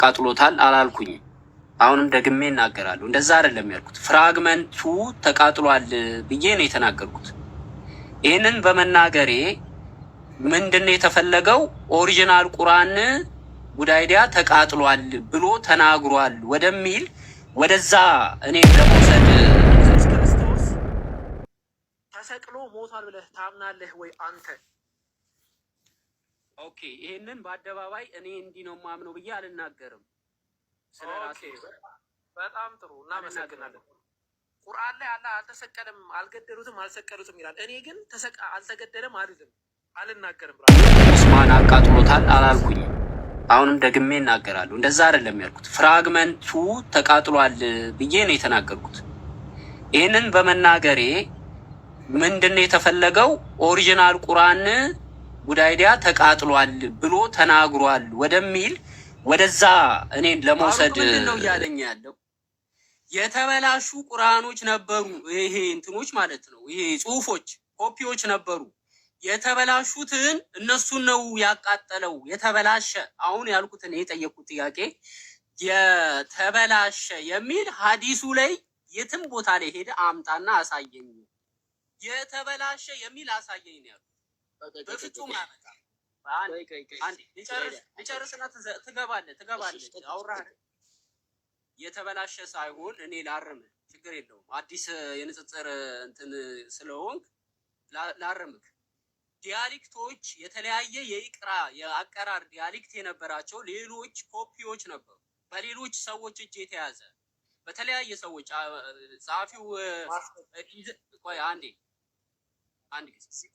አቃጥሎታል አላልኩኝ። አሁንም ደግሜ እናገራለሁ። እንደዛ አይደለም ያልኩት። ፍራግመንቱ ተቃጥሏል ብዬ ነው የተናገርኩት። ይህንን በመናገሬ ምንድነው የተፈለገው? ኦሪጂናል ቁርአን ጉዳይዲያ ተቃጥሏል ብሎ ተናግሯል ወደሚል ወደዛ እኔ ለመውሰድ ኢየሱስ ክርስቶስ ተሰቅሎ ሞቷል ብለህ ታምናለህ ወይ አንተ? ኦኬ፣ ይሄንን በአደባባይ እኔ እንዲህ ነው ማምነው ብዬ አልናገርም። ስለራሴ በጣም ጥሩ እናመሰግናለን። ቁርአን ላይ አላህ አልተሰቀለም፣ አልገደሉትም፣ አልሰቀሉትም ይላል። እኔ ግን አልተገደለም አልናገርም። ኡስማን አቃጥሎታል አላልኩኝ። አሁንም ደግሜ እናገራለሁ። እንደዛ አይደለም ያልኩት። ፍራግመንቱ ተቃጥሏል ብዬ ነው የተናገርኩት። ይህንን በመናገሬ ምንድነው የተፈለገው? ኦሪጂናል ቁርአን ጉዳይዲያ ተቃጥሏል ብሎ ተናግሯል ወደሚል ወደዛ እኔን ለመውሰድ ምንድነው እያለኝ ያለው? የተበላሹ ቁርአኖች ነበሩ። ይሄ እንትኖች ማለት ነው። ይሄ ጽሁፎች ኮፒዎች ነበሩ። የተበላሹትን እነሱን ነው ያቃጠለው። የተበላሸ አሁን ያልኩትን የጠየቁት ጥያቄ የተበላሸ የሚል ሀዲሱ ላይ የትም ቦታ ላይ ሄደ አምጣና አሳየኝ። የተበላሸ የሚል አሳየኝ ነው ያሉት። በፍጹም አመጣ። አንዴ ልጨርስና ትገባለህ። አውራህ የተበላሸ ሳይሆን እኔ ላርምህ፣ ችግር የለውም። አዲስ የንጽጽር እንትን ስለሆንክ ላርምህ። ዲያሌክቶች የተለያየ የአቀራር ዲያሌክት የነበራቸው ሌሎች ኮፒዎች ነበሩ፣ በሌሎች ሰዎች እጅ የተያዘ በተለያየ ሰዎች ጸሐፊው ቆይ አንድ ጊዜ እዚህ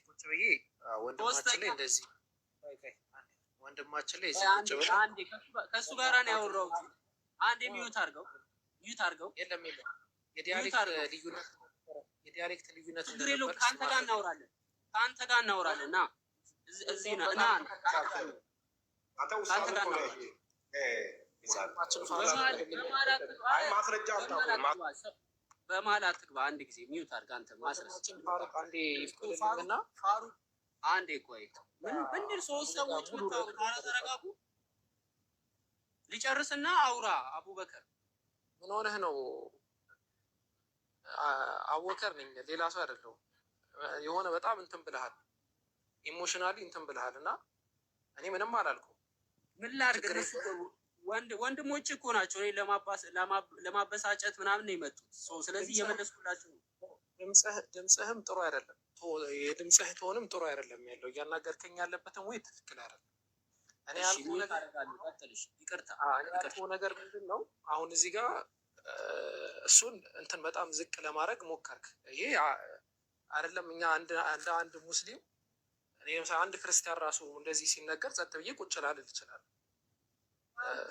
ቁጭ ብዬ ወንድማችን ላይ ከእሱ ጋር ነው ያወራሁት። አንዴ ሚዩት አድርገው። የለም የዲያሌክት ልዩነት ችግር የለውም። ከአንተ ጋር እናወራለን። ና እዚህ ና ከአንተ ጋር እናወራለን። በመሀል አትግባ። አንድ ጊዜ ሚዩት አድርግ። አንተ ማስረስ አንዴ ቆይ። ምንድን ሶስት ሰዎች ተረጋጉ። ሊጨርስና አውራ። አቡበከር ምን ሆነህ ነው? አቡበከር ነኝ፣ ሌላ ሰው አይደለሁም። የሆነ በጣም እንትን ብለሃል፣ ኢሞሽናሊ እንትን ብለሃል እና እኔ ምንም አላልኩም። ምን ላድርግ? ወንድሞች እኮ ናቸው። እኔ ለማበሳጨት ምናምን ነው የመጡት። ስለዚህ እየመለስኩላችሁ ነው። ድምፅህም ጥሩ አይደለም። የድምፅህ ትሆንም ጥሩ አይደለም ያለው እያናገርከኝ ያለበትም ወይ ትክክል አይደለም። እኔ ያልኩህ ነገር ምንድን ነው? አሁን እዚህ ጋር እሱን እንትን በጣም ዝቅ ለማድረግ ሞከርክ። ይሄ አይደለም። እኛ አንድ ሙስሊም እኔ ለምሳሌ አንድ ክርስቲያን ራሱ እንደዚህ ሲነገር ጸጥ ብዬ ቁጭ ላልል እችላለሁ።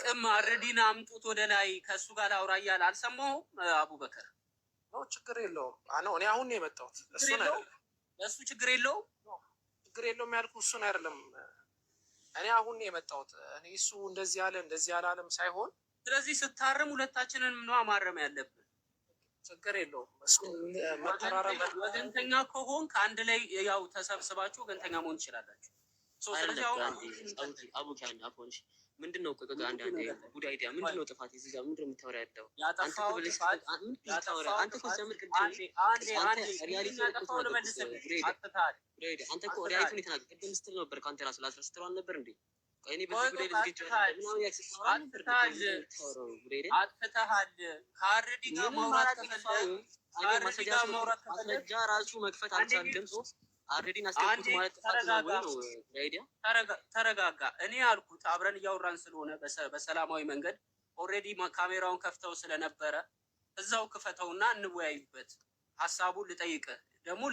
ቅም አረዲና አምጡት ወደ ላይ ከእሱ ጋር ላውራ እያለ አልሰማሁም። አቡበከር ነው ችግር የለውም። እኔ አሁን ነው የመጣሁት። እሱ ችግር የለውም ያልኩህ እሱን አይደለም። እኔ አሁን ነው የመጣሁት። እኔ እሱ እንደዚህ ያለ እንደዚህ አላለም ሳይሆን፣ ስለዚህ ስታርም ሁለታችንን ምኗ ማረም ያለብን ችግር የለውም። መተራረም ወገንተኛ ከሆን ከአንድ ላይ ያው ተሰብስባችሁ ወገንተኛ መሆን ትችላላችሁ። ስለዚህ አሁን ምንድን ነው ጉዳይዲያ ምንድን ነው ጥፋት? እዚህ ጋር ምንድን ነው የምታወራ ያለው? አንተ እኮ ዘምር ቅድም አንተ እኮ ሪያሊቲውን የተናገር ቅድም ስትል ነበር። ከአንተ ራሱ ላስረ ስትለው አልነበር እንዴ? እኔ በዚህ ጉዳይ ልዝግጅ አትተሃል። ከአረዲ ጋር ማውራት ማስረጃ ራሱ መክፈት አልቻለም። አሬዲን አስቀምጡ ማለት ተረጋጋ። እኔ ያልኩት አብረን እያወራን ስለሆነ በሰላማዊ መንገድ ኦልሬዲ ካሜራውን ከፍተው ስለነበረ እዛው ክፈተውና እንወያይበት። ሀሳቡን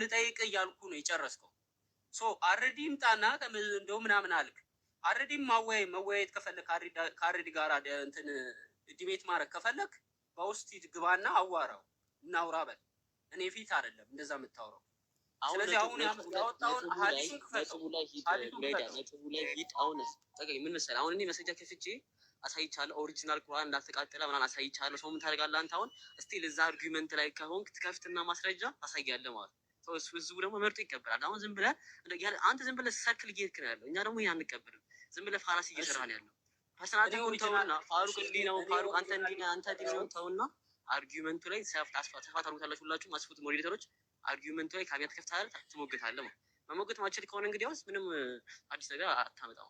ልጠይቅህ እያልኩ ነው የጨረስከው። አሬዲ ይምጣና እንደው ምናምን አልክ። አሬዲም መወያየት ከፈለክ ከአሬዲ ጋር እንትን ዲቤት ማድረግ ከፈለክ በውስጥ ግባና አዋራው፣ እናውራ በል። እኔ ፊት አይደለም እንደዛ የምታወራው። ስለዚህ አሁን ያወጣውን ሀዲሱን ክፈተው። ምን መሰለህ አሁን እኔ መስረጃ ከፍቼ አሳይቻለሁ። ኦሪጂናል ቁርአን እንዳልተቃጠለ ምናምን አሳይቻለሁ። ሰው ምን ታደርጋለህ አንተ? አሁን እስቲ ለዛ አርጊውመንት ላይ ከሆንክ ትከፍትና ማስረጃ ታሳያለህ ማለት ነው። ህዝቡ ደግሞ መርጦ ይቀበላል። አሁን አንተ ዝም ብለህ ሰርክል እየሄድክ ነው ያለው። እኛ ደግሞ ይሄን አንቀበልም። ዝም ብለህ ፋላሲ እየሰራህ ነው ያለው። ፐርሰናል ተውና ፋሩቅ እንዲህ ነው ፋሩቅ አንተ እንዲህ ነህ አንተ እንዲህ ነው ተውና አርጊውመንቱ ላይ ተስፋ ታደርጉታላችሁ ሁላችሁም አስፉት ሞዴሬተሮች አርጊውመንቱ ላይ ካቢኔት ከፍተሃል ትሞግታለህ ማለት መሞገት ማችል ከሆነ እንግዲያውስ ምንም አዲስ ነገር አታመጣም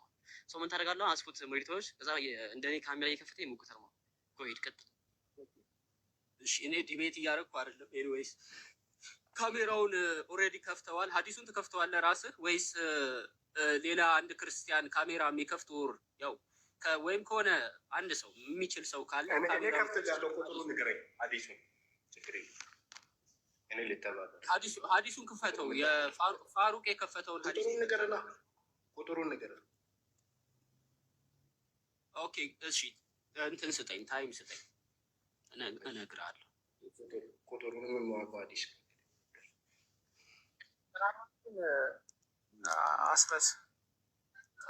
ሰው ምን ታደርጋለህ አስፉት ሞዴሬተሮች ከዛ እንደኔ ካሜራ እየከፈተ ይሞግታል ማለት ጎይድ ቀጥ እሺ እኔ ዲቤት እያደረኩ አይደለም ኤኒዌይስ ካሜራውን ኦሬዲ ከፍተዋል ሐዲሱን ተከፍተዋል ራስህ ወይስ ሌላ አንድ ክርስቲያን ካሜራ የሚከፍት ወር ያው ወይም ከሆነ አንድ ሰው የሚችል ሰው ካለ እኔ ከፍተኛለሁ ቁጥሩን ንገረኝ ሐዲሱን ችግር የለም እኔ ልተባበል ሐዲሱን ክፈተው የፋሩቅ የከፈተውን ቁጥሩን ንገረኝ ኦኬ እሺ እንትን ስጠኝ ታይም ስጠኝ እነግርሃለሁ ቁጥሩንም የማውቀው ሐዲስ አስረስ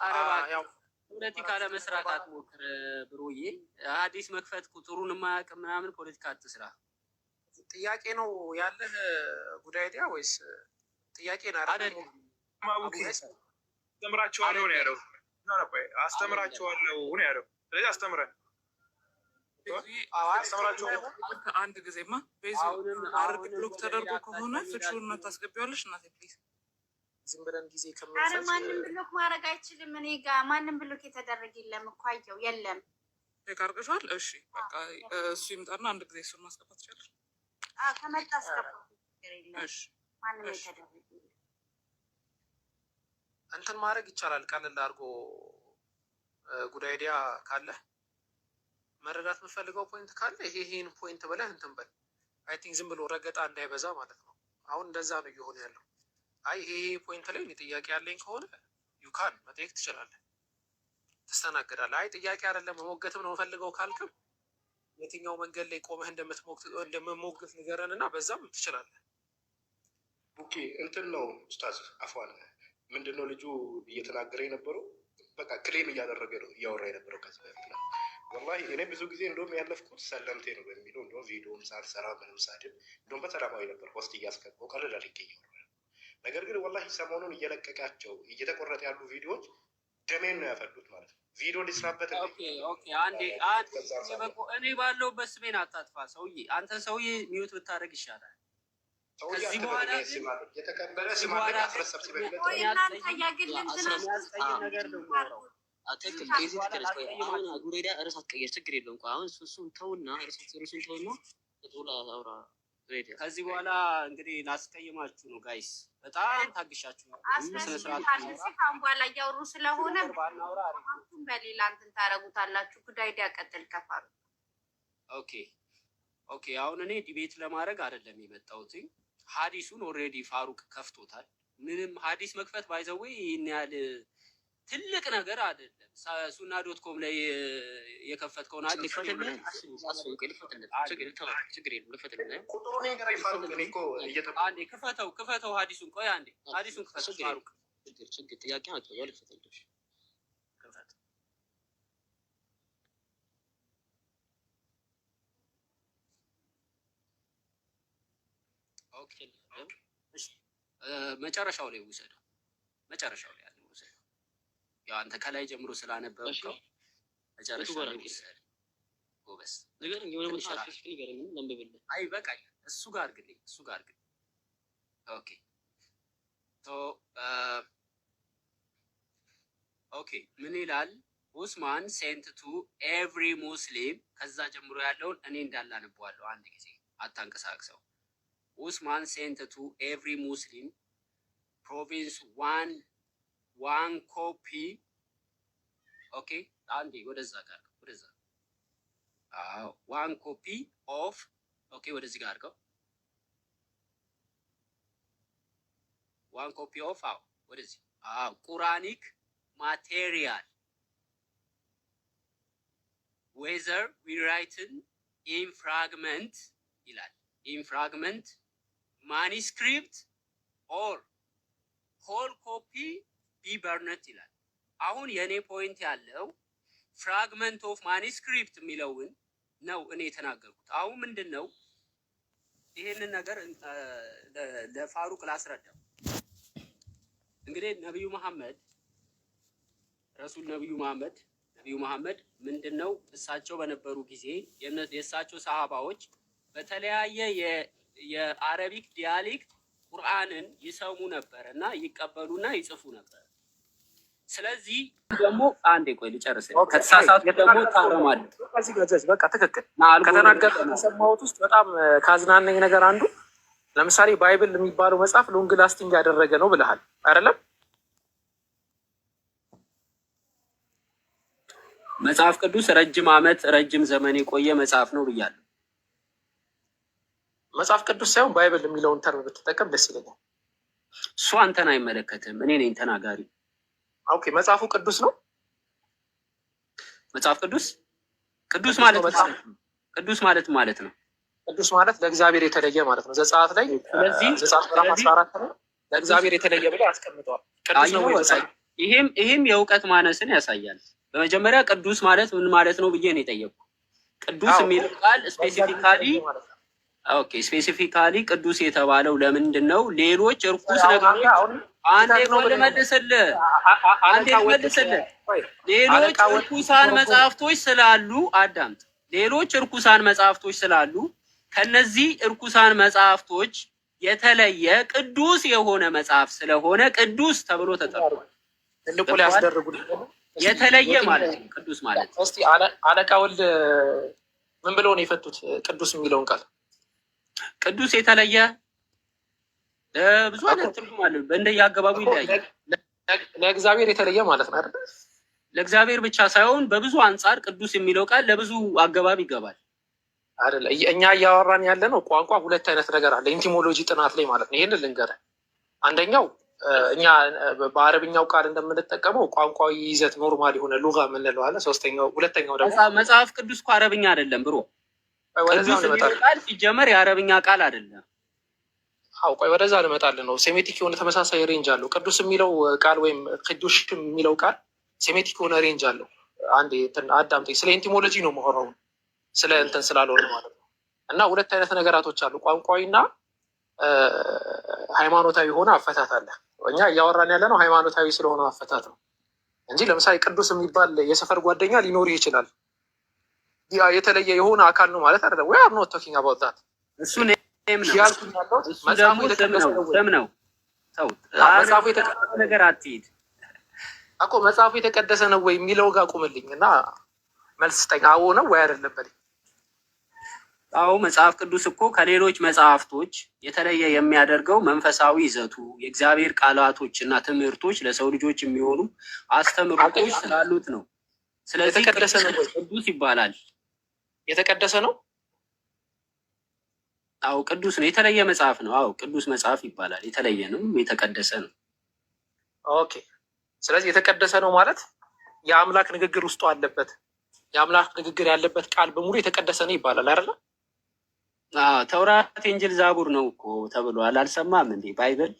አረባ ያው ፖለቲካ ለመስራት አትሞክር ብሮዬ ሐዲስ መክፈት ቁጥሩን የማያውቅ ምናምን ፖለቲካ አትስራ ጥያቄ ነው ያለህ ጉዳይ ዲያ ወይስ ጥያቄ ነው አይደል አስተምራቸዋለሁ ነው ያለው አስተምራቸዋለሁ ነው ያለው ስለዚህ አስተምረን አንድ ጊዜማ ቤዛ አርግ ብሎክ ተደርጎ ከሆነ ፍቹን ታስገቢዋለሽ እናቴ ፕሊዝ ዝም ብለን ጊዜ ኧረ ማንም ብሎክ ማድረግ አይችልም እኔ ጋር ማንም ብሎክ የተደረገ የለም እኮ አየው የለም ቼክ አድርገሻል እሺ በቃ እሱ ይምጣና አንድ ጊዜ እሱን ማስገባት ትችላለሽ ከመጣ አስገባ እሺ ማንም የተደረገ እንትን ማድረግ ይቻላል ቀለል አድርጎ ጉዳይ ዲያ ካለ መረዳት የምፈልገው ፖይንት ካለ ይሄን ፖይንት ብለህ እንትን በል አይ ቲንክ ዝም ብሎ ረገጣ እንዳይበዛ ማለት ነው አሁን እንደዛ ነው እየሆነ ያለው አይ ይሄ ፖይንት ላይ ጥያቄ ያለኝ ከሆነ ዩካን መጠየቅ ትችላለህ ትስተናገዳለህ አይ ጥያቄ አይደለም መሞገትም ነው የምፈልገው ካልክም የትኛው መንገድ ላይ ቆመህ እንደምትሞግት ንገረን እና በዛም ትችላለህ ኦኬ እንትን ነው ኡስታዝ አፏን ምንድነው ልጁ እየተናገረ የነበረው በቃ ክሌም እያደረገ ነው እያወራ የነበረው ከዚህ በፊት ነው ወላሂ እኔ ብዙ ጊዜ እንደውም ያለፍኩት ሰለምቴ ነው በሚለው እንደውም ቪዲዮም ሳልሰራ ምንም ሳድም እንደውም በሰላማዊ ነበር ሆስት እያስገባው ቀለል አድርጌ እያወራ ነገር ግን ወላሂ ሰሞኑን እየለቀቃቸው እየተቆረጠ ያሉ ቪዲዮዎች ደሜን ነው ያፈሉት ማለት ነው ቪዲዮ ሊስራበት አንዴ እኔ ባለሁበት ስሜን አታጥፋ ሰውዬ አንተ ሰውዬ ሚዩት ብታደርግ ይሻላል ከዚህ በኋላ የተቀበለ ስማለ አፍረሰብ ሲበለት ነገር ነው ጉሬዳ ርዕስ አትቀየር ችግር የለውም አሁን እሱን ተውና ርዕሱን ተውና አውራ ከዚህ በኋላ እንግዲህ ላስቀይማችሁ ነው ጋይስ በጣም ታግሻችሁ ካሁን በኋላ እያወሩ ስለሆነ በሌላ እንትን ታደርጉታላችሁ ጉዳይ ዲያቀጥል ከፋሩ ኦኬ አሁን እኔ ዲቤት ለማድረግ አይደለም የመጣሁት ሐዲሱን ኦልሬዲ ፋሩቅ ከፍቶታል ምንም ሐዲስ መክፈት ባይዘው ይሄን ያህል ትልቅ ነገር አይደለም ሱና ዶት.ኮም ላይ የከፈትከውን ሐዲስ ክፈተው ሐዲሱን ቆይ አንዴ ሐዲሱን ክፈተው ፋሩቅ ችግር ጥያቄ አጥቷል ልፈተልሽ ክፈት ኦኬ እሺ መጨረሻው ላይ ውሰደው መጨረሻው ላይ ያለው ውሰደው ያው አንተ ከላይ ጀምሮ ስላነበብከው መጨረሻው ላይ ውሰደው ጎበስ ነገር የሆነ መሳተፍ ይገርም ለምበበለ አይ በቃ እሱ ጋር አድርግልኝ ኦኬ ኦኬ ምን ይላል ኡስማን ሴንት ቱ ኤቭሪ ሙስሊም ከዛ ጀምሮ ያለውን እኔ እንዳላነበዋለሁ አንድ ጊዜ አታንቀሳቅሰው Usman sent to every Muslim province one copy. Okay, Andy, what is that? One copy of. Okay, what is the gargo? One copy of how? What is it? Quranic material. Whether we write in fragment, manuscript or whole copy be burned ይላል። አሁን የኔ ፖይንት ያለው ፍራግመንት ኦፍ ማኒስክሪፕት የሚለውን ነው እኔ የተናገርኩት። አሁን ምንድነው ይሄንን ነገር ለፋሩቅ ላስረዳው። እንግዲህ ነብዩ መሐመድ ነቢዩ መሐመድ ምንድነው እሳቸው በነበሩ ጊዜ የእሳቸው ሰሃባዎች በተለያየ የአረቢክ ዲያሌክት ቁርአንን ይሰሙ ነበር እና ይቀበሉና ይጽፉ ነበር። ስለዚህ ደግሞ አንዴ ቆይ ልጨርስ። ከተሳሳቱ ደግሞ ታረማለህ። በቃ ትክክል ከተናገር ከሰማሁት ውስጥ በጣም ካዝናነኝ ነገር አንዱ ለምሳሌ ባይብል የሚባለው መጽሐፍ ሎንግ ላስቲንግ ያደረገ ነው ብለሃል አይደለም? መጽሐፍ ቅዱስ ረጅም ዓመት ረጅም ዘመን የቆየ መጽሐፍ ነው ብያለሁ። መጽሐፍ ቅዱስ ሳይሆን ባይብል የሚለውን ተርም ብትጠቀም ደስ ይለኛል። እሱ አንተን አይመለከትም፣ እኔ ነኝ ተናጋሪ። ኦኬ፣ መጽሐፉ ቅዱስ ነው። መጽሐፍ ቅዱስ ቅዱስ ማለት ቅዱስ ማለት ነው። ቅዱስ ማለት ለእግዚአብሔር የተለየ ማለት ነው። ዘጸአት ላይ ዘጸአት ምዕራፍ 14 ላይ ለእግዚአብሔር የተለየ ብለው ያስቀምጠዋል። ቅዱስ ነው ወይ? ይሄም የእውቀት ማነስን ያሳያል። በመጀመሪያ ቅዱስ ማለት ምን ማለት ነው ብዬ ነው የጠየቅኩት። ቅዱስ የሚለው ቃል ስፔሲፊካሊ ቅዱስ የተባለው ለምንድን ነው? ሌሎች እርኩስ ነገሮች ሌሎች እርኩሳን መጽሐፍቶች ስላሉ አዳምጥ። ሌሎች እርኩሳን መጽሐፍቶች ስላሉ ከነዚህ እርኩሳን መጽሐፍቶች የተለየ ቅዱስ የሆነ መጽሐፍ ስለሆነ ቅዱስ ተብሎ ተጠርቷል። ትልቁ ላይ ያስደርጉልኝ የተለየ ማለት ነው ቅዱስ ማለት። እስቲ አለቃ ወልድ ምን ብለው ነው የፈቱት ቅዱስ የሚለውን ቃል? ቅዱስ የተለየ ብዙ አይነት ትርጉም አለው። እንደየአገባቡ ይለያያል። ለእግዚአብሔር የተለየ ማለት ነው አይደል? ለእግዚአብሔር ብቻ ሳይሆን በብዙ አንጻር ቅዱስ የሚለው ቃል ለብዙ አገባብ ይገባል አይደል? እኛ እያወራን ያለ ነው ቋንቋ ሁለት አይነት ነገር አለ ኢንቲሞሎጂ ጥናት ላይ ማለት ነው። ይሄንን ልንገርህ። አንደኛው እኛ በአረብኛው ቃል እንደምንጠቀመው ቋንቋዊ ይዘት ኖርማል የሆነ ሉጋ የምንለው አለ። ሁለተኛው ደግሞ መጽሐፍ ቅዱስ እኮ አረብኛ አይደለም ብሮ። ቅዱስ የሚለው ቃል ሲጀመር የአረብኛ ቃል አይደለም። አው ቆይ ወደዛ ልመጣልህ ነው። ሴሜቲክ የሆነ ተመሳሳይ ሬንጅ አለው ቅዱስ የሚለው ቃል ወይም ቅዱስ የሚለው ቃል ሴሜቲክ የሆነ ሬንጅ አለው። አንዴ አዳምጠኝ። ስለ ኢንቲሞሎጂ ነው የማወራው ስለ እንትን ስላልሆነ ማለት ነው። እና ሁለት አይነት ነገራቶች አሉ፣ ቋንቋዊና ሃይማኖታዊ የሆነ አፈታት አለ። እኛ እያወራን ያለ ነው ሃይማኖታዊ ስለሆነ አፈታት ነው እንጂ ለምሳሌ ቅዱስ የሚባል የሰፈር ጓደኛ ሊኖር ይችላል። ያ የተለየ የሆነ አካል ነው ማለት አይደለም። ወይ አርኖት ቶኪንግ አባውት ዛት እሱ ነው መጽሐፉ የተቀደሰ ነገር አትሂድ እኮ መጽሐፉ የተቀደሰ ነው ወይ የሚለው ጋር ቁምልኝ እና መልስ ስጠኝ። አዎ ነው ወይ አይደለም በል። አዎ መጽሐፍ ቅዱስ እኮ ከሌሎች መጽሐፍቶች የተለየ የሚያደርገው መንፈሳዊ ይዘቱ የእግዚአብሔር ቃላቶች እና ትምህርቶች ለሰው ልጆች የሚሆኑ አስተምህሮቶች ስላሉት ነው። ስለዚህ ቅዱስ ይባላል። የተቀደሰ ነው። አዎ ቅዱስ ነው። የተለየ መጽሐፍ ነው። አዎ ቅዱስ መጽሐፍ ይባላል። የተለየ ነው፣ የተቀደሰ ነው። ኦኬ። ስለዚህ የተቀደሰ ነው ማለት የአምላክ ንግግር ውስጡ አለበት። የአምላክ ንግግር ያለበት ቃል በሙሉ የተቀደሰ ነው ይባላል አይደለ? ተውራት፣ ኢንጅል፣ ዛቡር ነው እኮ ተብሏል። አልሰማም እንዴ? ባይብል።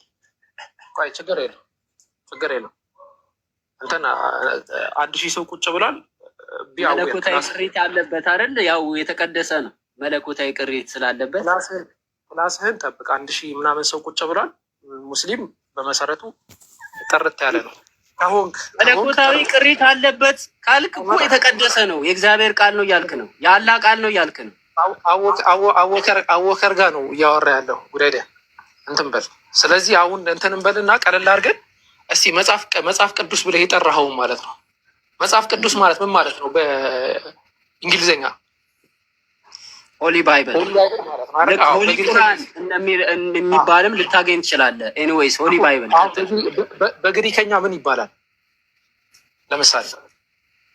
ቆይ ችግር የለው እንትን 1000 ሰው ቁጭ ብሏል። መለኮታዊ ቅሪት አለበት አይደል? ያው የተቀደሰ ነው መለኮታዊ ቅሪት ስላለበት። ክላስህን ጠብቅ። 1000 ምናምን ሰው ቁጭ ብሏል። ሙስሊም በመሰረቱ ጥርት ያለ ነው። መለኮታዊ ቅሪት አለበት ካልክ እኮ የተቀደሰ ነው፣ የእግዚአብሔር ቃል ነው እያልክ ነው፣ የአላህ ቃል ነው እያልክ ነው። አወከር ጋር ነው እያወራ ያለው ጉዳይ እንትን በል። ስለዚህ አሁን እንትንም በልና ቀለል አድርገን እስቲ መጽሐፍ ቅዱስ ብለህ የጠራኸውን ማለት ነው። መጽሐፍ ቅዱስ ማለት ምን ማለት ነው በእንግሊዝኛ? ሆሊ ባይብል ሆሊ ቁርአን የሚባልም ልታገኝ ትችላለህ። ኤኒዌይስ ሆሊ ባይብል በግሪከኛ ምን ይባላል? ለምሳሌ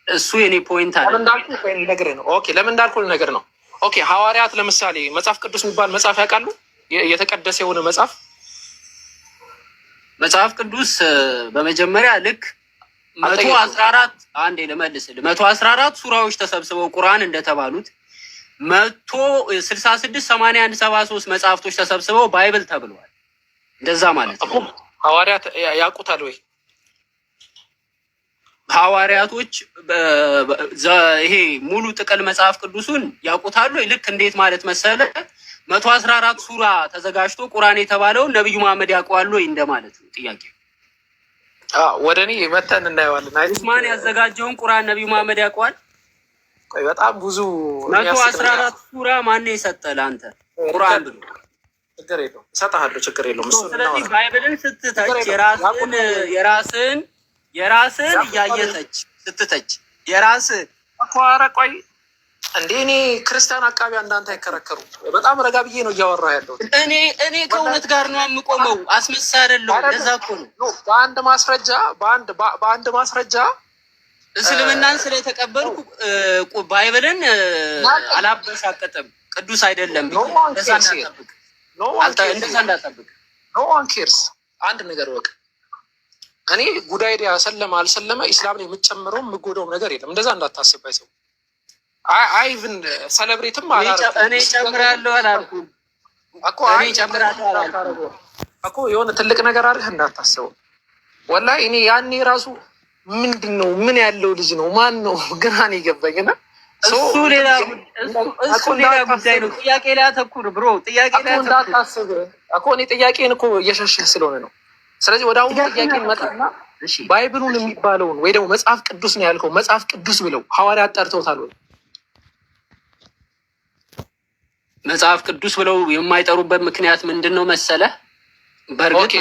እሱ የኔ ፖይንት አለ። ለምን እንዳልኩ ነገር ነው። ኦኬ ሐዋርያት ለምሳሌ መጽሐፍ ቅዱስ የሚባል መጽሐፍ ያውቃሉ? የተቀደሰ የሆነ መጽሐፍ ቅዱስ በመጀመሪያ ልክ 114 አንዴ ልመልስልህ 114 ሱራዎች ተሰብስበው ቁርአን እንደተባሉት 166 81 73 መጽሐፍቶች ተሰብስበው ባይብል ተብለዋል። እንደዛ ማለት ነው። ሐዋርያት ያውቁታል ወይ? ሐዋርያቶች ይሄ ሙሉ ጥቅል መጽሐፍ ቅዱሱን ያውቁታል ወይ? ልክ እንዴት ማለት መሰለ 114 ሱራ ተዘጋጅቶ ቁርአን የተባለውን ነብዩ መሐመድ ያውቀዋል ወይ እንደማለት ነው ጥያቄ። ወደ እኔ መተን እናየዋለን። ኡስማን ያዘጋጀውን ቁርአን ነቢዩ መሐመድ ያውቀዋል። በጣም ብዙ 114 ሱራ ማን የሰጠህ ለአንተ ቁርአን ብሎ? ችግር የለውም እሰጥሃለሁ፣ ችግር የለውም። ስለዚህ ባይብልን ስትተች የራስን እያየተች ስትተች የራስን ኧረ ቆይ እንዴ እኔ ክርስቲያን አቃቢ እንዳንተ አይከረከሩ። በጣም ረጋ ብዬ ነው እያወራ ያለው። እኔ ከእውነት ጋር ነው የምቆመው፣ አስመሳይ አይደለሁም። ለዛ እኮ ነው በአንድ ማስረጃ እስልምናን ስለተቀበልኩ ባይብልን አላበሳቀጥም። ቅዱስ አይደለም እንደዛ እንዳጠብቅ። ኖ ዋን ኬርስ። አንድ ነገር ወቅ እኔ ጉዳይ ሰለመ አልሰለመ ኢስላም ላይ የምጨምረው የምጎዳውም ነገር የለም። እንደዛ እንዳታስባይ ሰው አይቭን ሰለብሬትም እኔ ጨምራለሁ አላልኩም እኮ የሆነ ትልቅ ነገር አድርገህ እንዳታስበው። ወላሂ እኔ ያኔ ራሱ ምንድን ነው ምን ያለው ልጅ ነው ማን ነው ግራ ነው የገባኝና እሱ ሌላ ጉዳይ ነው። ጥያቄ ላይ አተኩር ብሮ፣ ጥያቄ ላይ እንዳታስብ እኮ እኔ ጥያቄን እኮ እየሸሸህ ስለሆነ ነው። ስለዚህ ወደ አሁኑ ጥያቄ መጣና ባይብሉን የሚባለውን ወይ ደግሞ መጽሐፍ ቅዱስ ነው ያልከው መጽሐፍ ቅዱስ ብለው ሐዋርያት ጠርተውታል ወይ? መጽሐፍ ቅዱስ ብለው የማይጠሩበት ምክንያት ምንድን ነው መሰለህ? በእርግጥ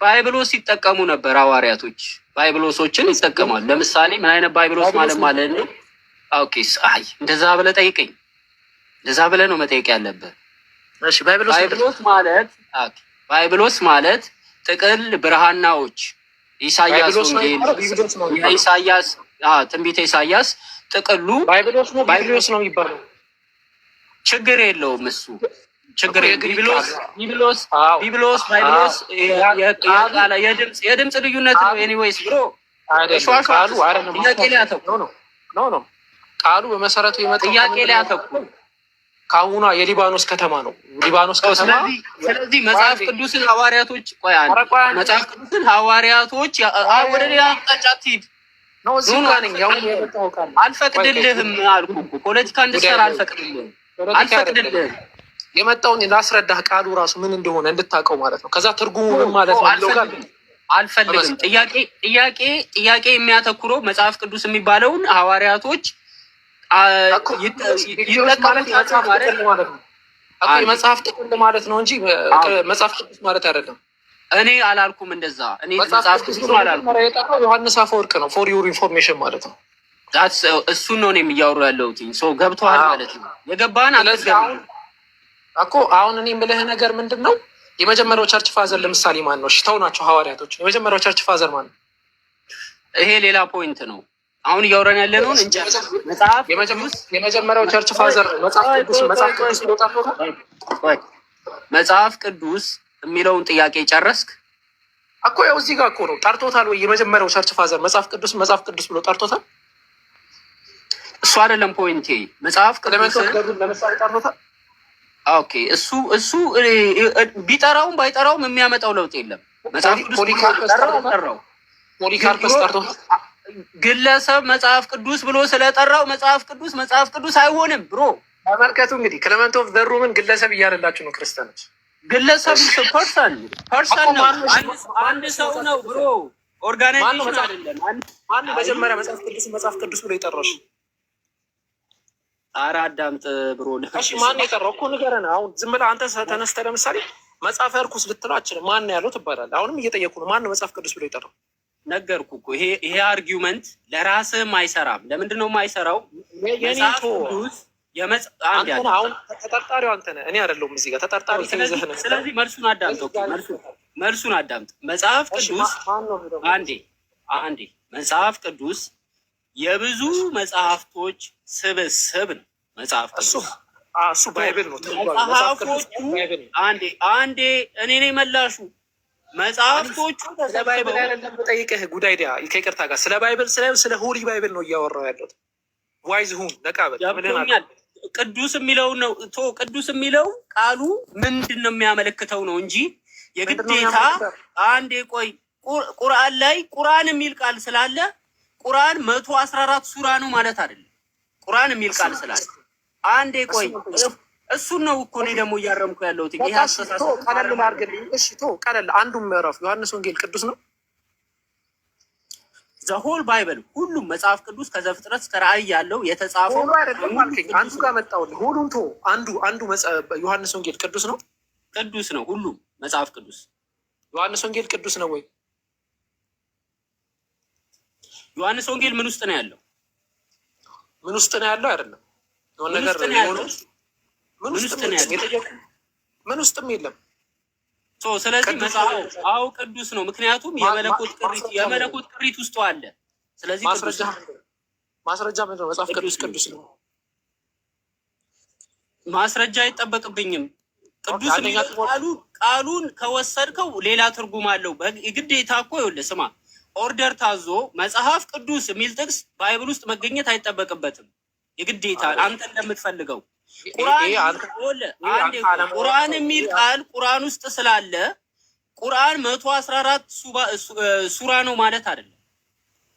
ባይብሎስ ይጠቀሙ ነበር ሐዋርያቶች። ባይብሎሶችን ይጠቀማሉ። ለምሳሌ ምን አይነት ባይብሎስ ማለት ነው? ኦኬ አይ እንደዛ ብለህ ጠይቀኝ። እንደዛ ብለህ ነው መጠየቅ ያለብህ። እሺ ባይብሎስ ማለት ጥቅል ብርሃናዎች ኢሳያስ ወንጌል ኢሳያስ ትንቢተ ኢሳያስ ጥቅሉ ባይብሎስ ነው የሚባለው። ችግር የለውም እሱ ችግር ቢብሎስ ባይብሎስ የድምፅ ልዩነት ነው። ኤኒዌይስ ብሮ ቃሉ በመሰረቱ የመጣው ጥያቄ ላይ አተኩር። ከአሁኗ የሊባኖስ ከተማ ነው። ሊባኖስ ከተማ። ስለዚህ መጽሐፍ ቅዱስን ሐዋርያቶች መጽሐፍ ቅዱስን ሐዋርያቶች ወደ ሌላ አቅጣጫ ትሂድ ነው። እዚህ ጋር ነኝ። ያው አልፈቅድልህም አልኩ እኮ ፖለቲካ እንድትሰራ አልፈቅድልህም። የመጣውን ላስረዳህ ቃሉ ራሱ ምን እንደሆነ እንድታውቀው ማለት ነው። ከዛ ትርጉሙ ምን ማለት ነው አልፈልግም። ጥያቄ የሚያተኩረው መጽሐፍ ቅዱስ የሚባለውን ሐዋርያቶች መጽሐፍ ጥቅል ማለት ነው እንጂ መጽሐፍ ቅዱስ ማለት አይደለም። እኔ አላልኩም እንደዛ። እኔ መጽሐፍ ቅዱስ አላልኩም። ዮሐንስ አፈወርቅ ነው። ፎር ዩር ኢንፎርሜሽን ማለት ነው። እሱን ነው እኔም እያወሩ ያለሁት። ሰው ገብቶሃል ማለት ነው። የገባህን አልገባህም እኮ። አሁን እኔ የምልህ ነገር ምንድን ነው? የመጀመሪያው ቸርች ፋዘር ለምሳሌ ማን ነው? ሽታው ናቸው ሐዋርያቶች። የመጀመሪያው ቸርች ፋዘር ማን ነው? ይሄ ሌላ ፖይንት ነው። አሁን እያወራን ያለነውን መጽሐፍ የመጀመሪያው ቸርች ፋዘር መጽሐፍ ቅዱስ ብሎ ጠርቶታል። መጽሐፍ ቅዱስ የሚለውን ጥያቄ ጨረስክ እኮ? ያው እዚህ ጋር እኮ ነው። ጠርቶታል ወይ? የመጀመሪያው ቸርች ፋዘር መጽሐፍ ቅዱስ ብሎ ጠርቶታል። እሱ አይደለም ፖይንቴ። መጽሐፍ ቅዱስ ለምሳሌ ጠርቶታል። ኦኬ እሱ ቢጠራውም ባይጠራውም የሚያመጣው ለውጥ የለም። መጽሐፍ ቅዱስ ፖሊካርፐስ ጠርቶታል። ግለሰብ መጽሐፍ ቅዱስ ብሎ ስለጠራው መጽሐፍ ቅዱስ አይሆንም ብሮ። ተመልከቱ እንግዲህ ክለመንት ኦፍ ዘ ሩምን ግለሰብ እያደላችሁ ነው ክርስቲያኖች። ግለሰብ ፐርሰን ነው። አንድ ሰው ነው ብሮ፣ ኦርጋናይዜሽን አይደለም። ማነው መጀመሪያ መጽሐፍ ቅዱስ ብሎ የጠራሽ? ኧረ አዳምጥ ብሮ። እሺ ማነው የጠራው እኮ ንገረን። አሁን ዝም ብለህ አንተ ተነስተህ ለምሳሌ መጽሐፈ እርኩስ ልትለው አችልም። ማነው ያለው ትባላለህ። አሁንም እየጠየኩ ነው። ማነው መጽሐፍ ቅዱስ ብሎ የጠራው? ነገርኩ እኮ። ይሄ አርጊውመንት ለራስህም አይሰራም። ለምንድን ነው የማይሰራው? አሁን ተጠርጣሪው አንተ ነህ፣ እኔ አይደለሁም። እዚህ ጋር ተጠርጣሪ ተይዘህ ነው። ስለዚህ መልሱን አዳምጥ። መጽሐፍ ቅዱስ አንዴ መጽሐፍ ቅዱስ የብዙ መጽሐፍቶች ስብስብ ነው። መጽሐፍ ቅዱስ እሱ ባይብል ነው። መጽሐፎቹ አንዴ እኔ ነኝ መላሹ። መጽሐፍቶቹ ስለ ባይብል አይደለም ጠይቀህ ጉዳይ ዲያ ከይቅርታ ጋር ስለ ባይብል ስለ ሆሊ ባይብል ነው እያወራሁ ያለሁት። ዋይዝ ሁን ነቃበል ቅዱስ የሚለው ነው። ቅዱስ የሚለው ቃሉ ምንድን ነው የሚያመለክተው ነው እንጂ የግዴታ አንዴ ቆይ ቁርአን ላይ ቁርአን የሚል ቃል ስላለ ቁርአን 114 ሱራ ነው ማለት አይደለም። ቁርአን የሚል ቃል ስላለ አንዴ ቆይ፣ እሱን ነው እኮ እኔ ደግሞ እያረምኩ ያለሁት። ይሄ አስተሳሰብ ቀለል አድርግልኝ። እሺ ቶ ቀለል አንዱን ምዕራፍ ዮሐንስ ወንጌል ቅዱስ ነው። ዘሆል ባይብል ሁሉም መጽሐፍ ቅዱስ ከዘፍጥረት እስከ ራእይ ያለው የተጻፈው አንዱ ጋር መጣሁልህ። ሁሉም ቶ አንዱ ዮሐንስ ወንጌል ቅዱስ ነው። ቅዱስ ነው ሁሉም መጽሐፍ ቅዱስ። ዮሐንስ ወንጌል ቅዱስ ነው ወይ? ዮሐንስ ወንጌል ምን ውስጥ ነው ያለው? ምን ውስጥ ነው ያለው? አይደለም የሆነ ነገር ምን ውስጥ ነው ያለው? ምን ውስጥም የለም። ስለዚህ መጽሐፍ አው ቅዱስ ነው። ምክንያቱም የመለኮት ቅሪት ውስጡ አለ። ስለዚህ ማስረጃ ምንድን ነው? መጽሐፍ ቅዱስ ነው። ማስረጃ አይጠበቅብኝም። ቅዱስ ቃሉን ከወሰድከው ሌላ ትርጉም አለው። ግዴታ እኮ ይኸውልህ ስማ፣ ኦርደር ታዞ መጽሐፍ ቅዱስ የሚል ጥቅስ ባይብል ውስጥ መገኘት አይጠበቅበትም። የግዴታ አንተ እንደምትፈልገው ቁርአን የሚል ቃል ቁርአን ውስጥ ስላለ ቁርአን 114 ሱራ ነው ማለት አይደለም።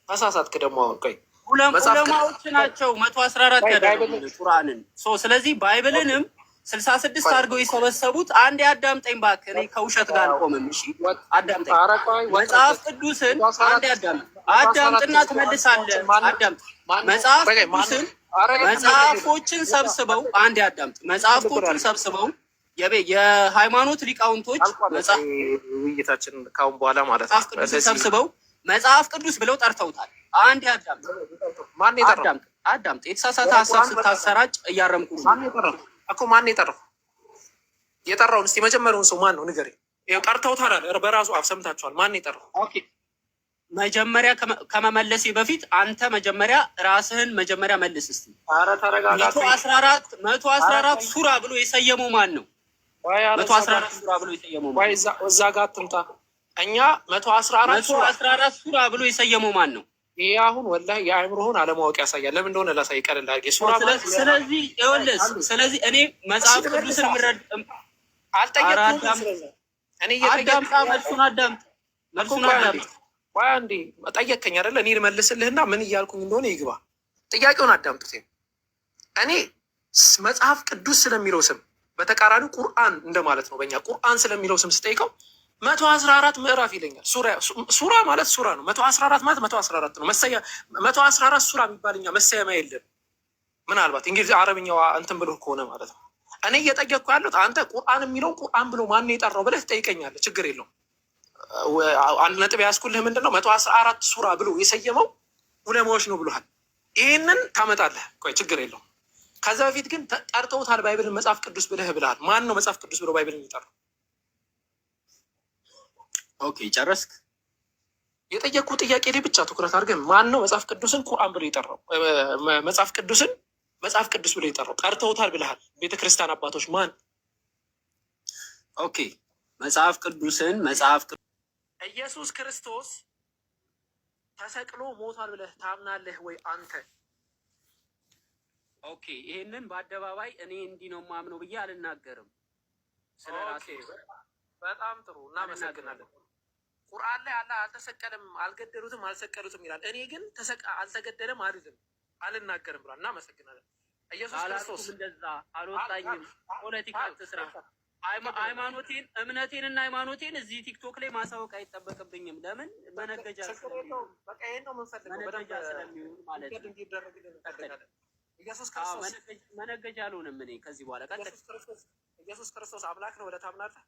ተሳሳትክ ደግሞ። አሁን ቆይ ዑለማዎች ናቸው 114 ያደረጉት ቁርአንን። ስለዚህ ባይብልንም 66 አድርገው የሰበሰቡት። አንዴ አዳምጠኝ እባክህ፣ እኔ ከውሸት ጋር አልቆምም። እሺ አዳምጠኝ። መጽሐፍ ቅዱስን አንዴ አዳምጥና ትመልሳለህ። አዳምጥ። መጽሐፍ ቅዱስን መጽሐፎችን ሰብስበው አንድ ያዳምጥ። መጽሐፎችን ሰብስበው የሃይማኖት ሊቃውንቶች ውይይታችን ካሁን በኋላ ማለት መጽሐፍ ቅዱስን ሰብስበው መጽሐፍ ቅዱስ ብለው ጠርተውታል። አንድ ያዳምጥ። አዳምጥ። የተሳሳተ ሀሳብ ስታሰራጭ እያረምኩ እኮ። ማን የጠራው? የጠራውን እስኪ መጀመሪያውን ሰው ማን ነው ንገረኝ። ይኸው ጠርተውታል አለ በራሱ አፍ። ሰምታችኋል። ማን የጠራው? ኦኬ መጀመሪያ ከመመለሴ በፊት አንተ መጀመሪያ ራስህን መጀመሪያ መልስ እስቲ። 114 ሱራ ብሎ የሰየመው ማን ነው? 114 ሱራ ብሎ የሰየመው ማን ነው? እዛ ጋር አትምጣ። እኛ 114 ሱራ ብሎ የሰየመው ማን ነው? ይሄ አሁን ወላሂ የአእምሮህን አለማወቅ ያሳያል። ለምን እንደሆነ ላሳይ። ቀለል አድርጌ ሱራ ማለት ስለዚህ ይኸውልህ፣ ስለዚህ እኔ መጽሐፍ ቅዱስን ምረድ አልጠየቅኩም። እኔ አዳምጣ፣ መልሱን አዳምጥ። ቆይ አንዴ ጠየቅከኝ አይደለ? እኔ ልመልስልህና ምን እያልኩኝ እንደሆነ ይግባ። ጥያቄውን አዳምጡት። እኔ መጽሐፍ ቅዱስ ስለሚለው ስም በተቃራኒ ቁርአን እንደማለት ነው። በእኛ ቁርአን ስለሚለው ስም ስጠይቀው 114 ምዕራፍ ይለኛል። ሱራ ማለት ሱራ ነው። 114 ማለት 114 ነው። 114 ሱራ የሚባል እኛ መሰየማ የለም። ምናልባት እንግሊዝ አረብኛዋ እንትን ብሎ ከሆነ ማለት ነው። እኔ እየጠየቅኩ ያሉት አንተ ቁርአን የሚለውን ቁርአን ብሎ ማን የጠራው ብለህ ትጠይቀኛለህ። ችግር የለውም። አንድ ነጥብ ያስኩልህ ምንድን ነው 114 ሱራ ብሎ የሰየመው ዑለማዎች ነው ብሎሃል። ይህንን ታመጣለህ። ቆይ ችግር የለውም። ከዛ በፊት ግን ጠርተውታል ባይብልን መጽሐፍ ቅዱስ ብለህ ብለሃል። ማን ነው መጽሐፍ ቅዱስ ብሎ ባይብልን የሚጠራው? ኦኬ ጨረስክ? የጠየቅኩ ጥያቄ ላይ ብቻ ትኩረት አድርገን ማን ነው መጽሐፍ ቅዱስን ቁርአን ብሎ የጠራው? መጽሐፍ ቅዱስን መጽሐፍ ቅዱስ ብሎ የጠራው ጠርተውታል ብለሃል። ቤተክርስቲያን አባቶች ማን? ኦኬ መጽሐፍ ቅዱስን ኢየሱስ ክርስቶስ ተሰቅሎ ሞቷል ብለህ ታምናለህ ወይ አንተ? ኦኬ ይሄንን በአደባባይ እኔ እንዲህ ነው ማምነው ብዬ አልናገርም። ስለራሴ በጣም ጥሩ እናመሰግናለን። ቁርአን ላይ አላህ አልተሰቀለም፣ አልገደሉትም፣ አልሰቀሉትም ይላል። እኔ ግን አልተገደለም አልናገርም ብሏል። እናመሰግናለን። ኢየሱስ ክርስቶስ እንደዛ አልወጣኝም። ፖለቲካ አትስራ። ሃይማኖቴን እምነቴንና ሃይማኖቴን እዚህ ቲክቶክ ላይ ማሳወቅ አይጠበቅብኝም። ለምን መነገጃ ስለሚሆን ማለት ነው። ኢየሱስ ክርስቶስ መነገጃ አልሆንም። እኔ ከዚህ በኋላ ኢየሱስ ክርስቶስ አምላክ ነው ብለህ ታምናለህ?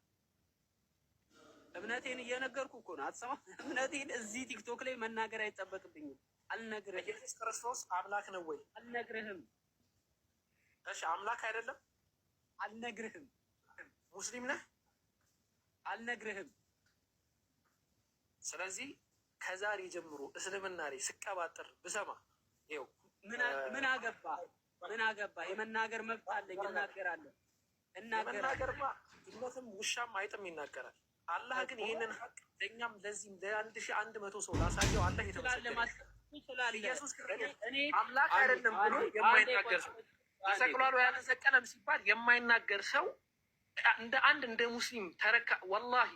እምነቴን እየነገርኩ እኮ ነው። አትሰማም? እምነቴን እዚህ ቲክቶክ ላይ መናገር አይጠበቅብኝም። አልነግርህም። ኢየሱስ ክርስቶስ አምላክ ነው ወይ? አልነግርህም። እሺ አምላክ አይደለም? አልነግርህም። ሙስሊም ነህ? አልነግርህም። ስለዚህ ከዛሬ ጀምሮ እስልምና ላይ ስቀባጥር ብሰማ ይኸው ምን አገባ? የመናገር መብት አለኝ። እናገራለሁ። መናገርማ ድመትም ውሻም አይጥም ይናገራል። አላህ ግን ይህንን ሀቅ ለእኛም ለዚህም ለ1100 ሰው ላሳየው አላህ የተመሰገነ ኢየሱስ አምላክ አይደለም ብሎ የማይናገር ሰው ተሰቅሏል ያልተሰቀለም ሲባል የማይናገር ሰው እንደ ሙስሊም ተረካ። ወላሂ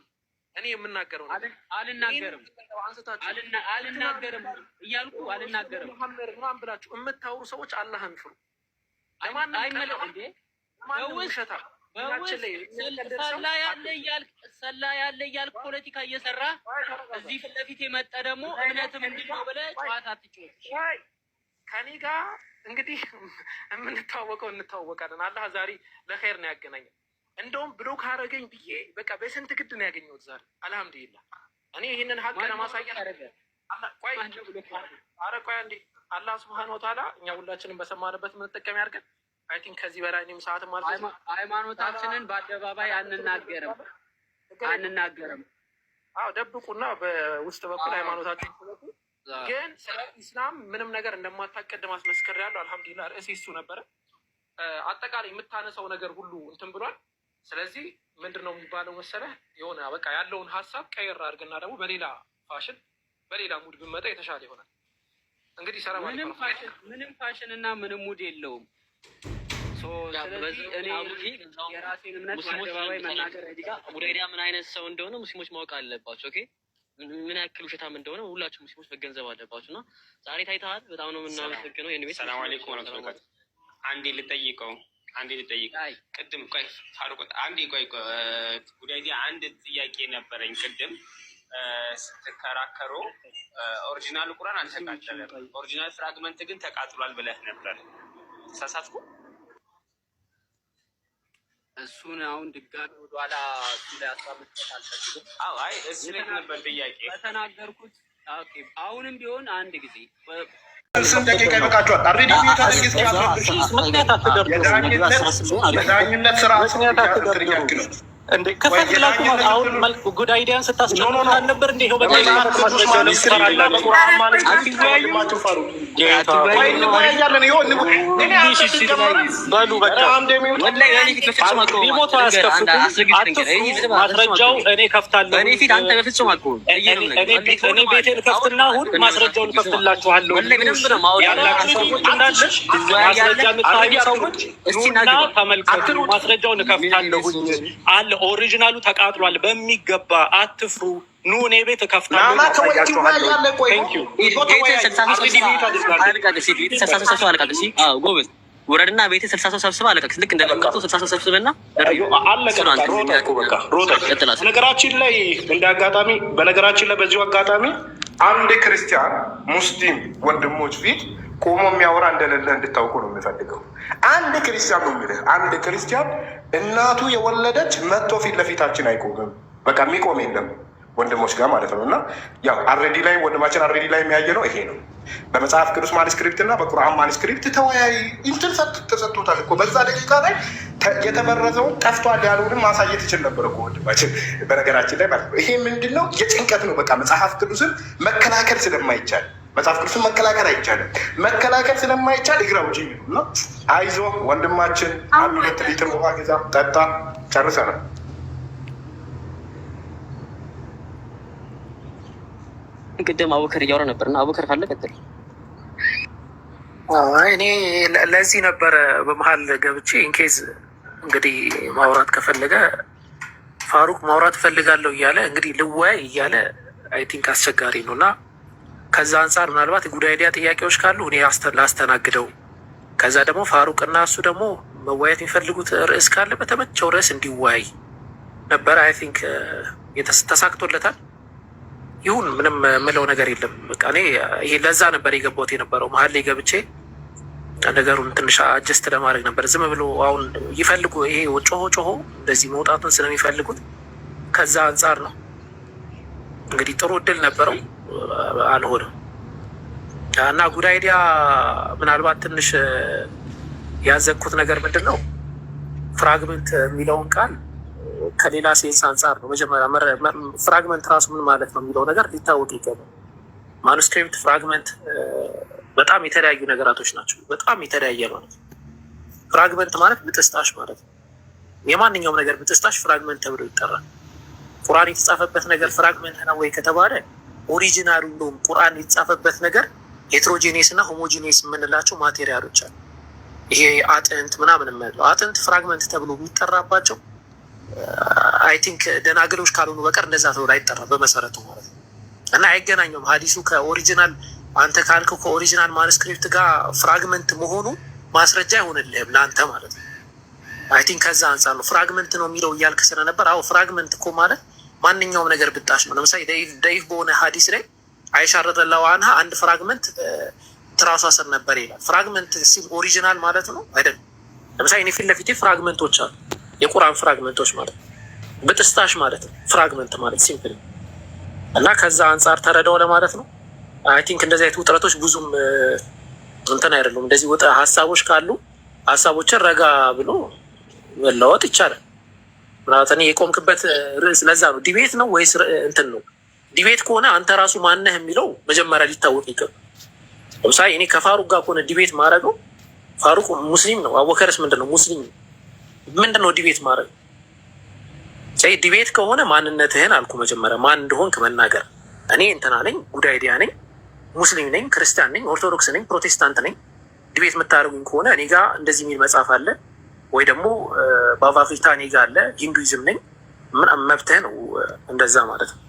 እኔ የምናገረው አልናገርም እያልኩ አልናገርም። መሐመድ ምናምን ብላችሁ የምታወሩ ሰዎች አላህን ፍሩ። ሰላ ያለ እያልክ ፖለቲካ እየሰራ እዚህ ፊት ለፊት የመጣ ደግሞ እምነት ምንድን ነው ብለህ ጨዋታ አትጫወት። ከኔ ጋር እንግዲህ የምንታወቀው እንታወቃለን። አላህ ዛሬ ለኸይር ነው ያገናኘን። እንደውም ብሎክ አደረገኝ ብዬ በቃ በስንት ግድ ነው ያገኘሁት ዛሬ። አልሐምዱሊላህ እኔ ይህንን ሀቅ ለማሳየት ቆይ አንዴ አላህ ሱብሃነሁ ወተዓላ እኛ ሁላችንም በሰማንበት የምንጠቀም ያድርገን። አይ ቲንክ ከዚህ በላይ እኔም ሰዓት ማለት ሃይማኖታችንን በአደባባይ አንናገርም። አዎ ደብቁና በውስጥ በኩል ሃይማኖታችን ግን ስለ ኢስላም ምንም ነገር እንደማታቀድም አስመስክሬያለሁ። አልሐምዱሊላህ ርዕሴ እሱ ነበረ። አጠቃላይ የምታነሳው ነገር ሁሉ እንትን ብሏል። ስለዚህ ምንድን ነው የሚባለው መሰለህ የሆነ በቃ ያለውን ሀሳብ ቀይር አድርግና ደግሞ በሌላ ፋሽን በሌላ ሙድ ብንመጣ የተሻለ ይሆናል። እንግዲህ ሰላም ምንም ፋሽን እና ምንም ሙድ የለውም። ስለዚህ እኔ የራሴን እምነት በአደባባይ መናገር ቡዳይዲያ ምን አይነት ሰው እንደሆነ ሙስሊሞች ማወቅ አለባቸው። ኦኬ ምን ያክል ውሸታም እንደሆነ ሁላችሁ ሙስሊሞች መገንዘብ አለባችሁ። እና ዛሬ ታይተሃል። በጣም ነው የምናመሰግነው። የኔ ቤት ሰላም አለይኩም ወራህመቱላህ። አንዴ ልጠይቅ ቅድም ቆይ ፋሩቅ አንዴ ቆይ ቡዳይዲያ አንድ ጥያቄ ነበረኝ ቅድም ስትከራከሩ ኦሪጂናል ቁርአን አልተቃጠለም፣ ኦሪጂናል ፍራግመንት ግን ተቃጥሏል ብለህ ነበር። ተሳሳትኩ? እሱን አሁን ድጋሚ ወደኋላ እሱ ላይ ሀሳብ መስጠት አልፈልግም። አይ እሱ ላይ ነበር ጥያቄ በተናገርኩት። ኦኬ አሁንም ቢሆን አንድ ጊዜ ስንት ደቂቃ ይበቃችኋል? አሬዲ ቢታደርግ የዳኝነት ስርዓት ነው እንዴ ከፈለጋችሁ አሁን መልኩ ጉድ አይዲያን ስታስጨምሩ ነበር እንዴ? ይሄው በቃ ማስረጃው እኔ ከፍታለሁ። እኔ ፊት አንተ በፍጹም አቆም እኔ ቤቴን ከፍትና አሁን ማስረጃውን ከፍትላችኋለሁ። ያላችሁ ሰዎች እንዳለ ማስረጃ የምታዩ ሰዎች እስቲና ተመልከቱ። ማስረጃውን ከፍታለሁ አለ ኦሪጂናሉ ተቃጥሏል በሚገባ አትፍሩ። ኑ እኔ ቤት እከፍታለሁ። ወረድና ቤቴ 60 ሰው ሰብስበህ አለቀቅ። ልክ እንደለቀቁ 60 ሰው ሰብስበና ነገራችን ላይ በነገራችን ላይ በዚሁ አጋጣሚ አንድ ክርስቲያን ሙስሊም ወንድሞች ፊት ቆሞ የሚያወራ እንደሌለ እንድታውቁ ነው የሚፈልገው። አንድ ክርስቲያን ነው የሚልህ። አንድ ክርስቲያን እናቱ የወለደች መጥቶ ፊት ለፊታችን አይቆምም። በቃ የሚቆም የለም ወንድሞች ጋር ማለት ነው። እና ያው አሬዲ ላይ ወንድማችን አሬዲ ላይ የሚያየ ነው ይሄ ነው። በመጽሐፍ ቅዱስ ማንስክሪፕት እና በቁርአን ማንስክሪፕት ተወያይ እንትን ተሰጥቶታል እኮ በዛ ደቂቃ ላይ የተበረዘውን ጠፍቷል ያሉንም ማሳየት ይችል ነበር እኮ ወንድማችን። በነገራችን ላይ ማለት ነው ይሄ ምንድን ነው የጭንቀት ነው። በቃ መጽሐፍ ቅዱስን መከላከል ስለማይቻል መጽሐፍ ቅዱስን መከላከል አይቻልም። መከላከል ስለማይቻል እግራ ውጪ ነው። አይዞ ወንድማችን 1 ሊትር ውሃ ገዛ ጠጣ። ጨርሰናል። ቅድም አቡከር እያወራ ነበርና አቡከር ካለ ቀጥል። እኔ ለዚህ ነበረ በመሀል ገብቼ ኢንኬዝ እንግዲህ ማውራት ከፈለገ ፋሩቅ ማውራት እፈልጋለሁ እያለ እንግዲህ ልወያይ እያለ አይ ቲንክ አስቸጋሪ ነው እና ከዛ አንጻር ምናልባት ጉድ አይዲያ ጥያቄዎች ካሉ እኔ ላስተናግደው፣ ከዛ ደግሞ ፋሩቅ እና እሱ ደግሞ መወያየት የሚፈልጉት ርዕስ ካለ በተመቸው ርዕስ እንዲወያይ ነበረ። አይ ቲንክ ተሳክቶለታል። ይሁን ምንም የምለው ነገር የለም። በቃ እኔ ይሄ ለዛ ነበር የገባሁት የነበረው መሀል ላይ ገብቼ ነገሩን ትንሽ አጀስት ለማድረግ ነበር። ዝም ብሎ አሁን ይፈልጉ ይሄ ጮሆ እንደዚህ መውጣቱን ስለሚፈልጉት ከዛ አንጻር ነው። እንግዲህ ጥሩ እድል ነበረው አልሆነም እና ጉድ አይዲያ ምናልባት ትንሽ ያዘንኩት ነገር ምንድን ነው ፍራግመንት የሚለውን ቃል ከሌላ ሴንስ አንጻር ነው። መጀመሪያ ፍራግመንት ራሱ ምን ማለት ነው የሚለው ነገር ሊታወቅ ይገባል። ማኑስክሪፕት፣ ፍራግመንት በጣም የተለያዩ ነገራቶች ናቸው። በጣም የተለያየ ማለት ነው። ፍራግመንት ማለት ብጥስጣሽ ማለት ነው። የማንኛውም ነገር ብጥስጣሽ ፍራግመንት ተብሎ ይጠራል። ቁርአን የተጻፈበት ነገር ፍራግመንት ነው ወይ ከተባለ ኦሪጂናሉ እንደውም ቁርአን የተጻፈበት ነገር ሄትሮጂኔስ እና ሆሞጂኔስ የምንላቸው ማቴሪያሎች አሉ። ይሄ አጥንት ምናምን የምንለው አጥንት ፍራግመንት ተብሎ የሚጠራባቸው አይ ቲንክ ደናግሎች ካልሆኑ በቀር እንደዛ ተብሎ አይጠራም በመሰረቱ ማለት ነው። እና አይገናኙም። ሀዲሱ ከኦሪጂናል አንተ ካልከው ከኦሪጂናል ማኑስክሪፕት ጋር ፍራግመንት መሆኑ ማስረጃ አይሆንልህም ለአንተ ማለት ነው። አይ ቲንክ ከዛ አንጻር ነው ፍራግመንት ነው የሚለው እያልክ ስለነበር፣ አዎ ፍራግመንት እኮ ማለት ማንኛውም ነገር ብጣሽ ነው። ለምሳሌ ደይፍ በሆነ ሀዲስ ላይ አይሻ ረዲየላሁ ዐንሃ አንድ ፍራግመንት ትራሷ ስር ነበር ይላል። ፍራግመንት ሲል ኦሪጂናል ማለት ነው አይደለም። ለምሳሌ እኔ ፊት ለፊቴ ፍራግመንቶች አሉ፣ የቁርአን ፍራግመንቶች ማለት ነው። ብጥስታሽ ማለት ነው ፍራግመንት ማለት ሲምፕል እና ከዛ አንጻር ተረዳው ለማለት ነው። አይ ቲንክ እንደዚህ አይነት ውጥረቶች ብዙም እንትን አይደሉም። እንደዚህ ሀሳቦች ካሉ ሀሳቦችን ረጋ ብሎ መለወጥ ይቻላል። ምናምን እኔ የቆምክበት ርዕስ ለዛ ነው። ዲቤት ነው ወይስ እንትን ነው? ዲቤት ከሆነ አንተ ራሱ ማነህ የሚለው መጀመሪያ ሊታወቅ ይገባል። ለምሳሌ እኔ ከፋሩቅ ጋር ከሆነ ዲቤት ማድረገው ፋሩቅ ሙስሊም ነው፣ አቡበከርስ ምንድን ነው? ሙስሊም ነው። ምንድን ነው ዲቤት ማድረግ? ዲቤት ከሆነ ማንነትህን አልኩ መጀመሪያ ማን እንደሆንክ መናገር። እኔ እንትና ነኝ፣ ጉዳይዲያ ነኝ፣ ሙስሊም ነኝ፣ ክርስቲያን ነኝ፣ ኦርቶዶክስ ነኝ፣ ፕሮቴስታንት ነኝ። ዲቤት የምታደርጉኝ ከሆነ እኔ ጋ እንደዚህ የሚል መጽሐፍ አለ ወይ ደግሞ በአፍሪካ እኔ ጋ አለ፣ ሂንዱይዝም ነኝ፣ መብትህ ነው እንደዛ ማለት ነው።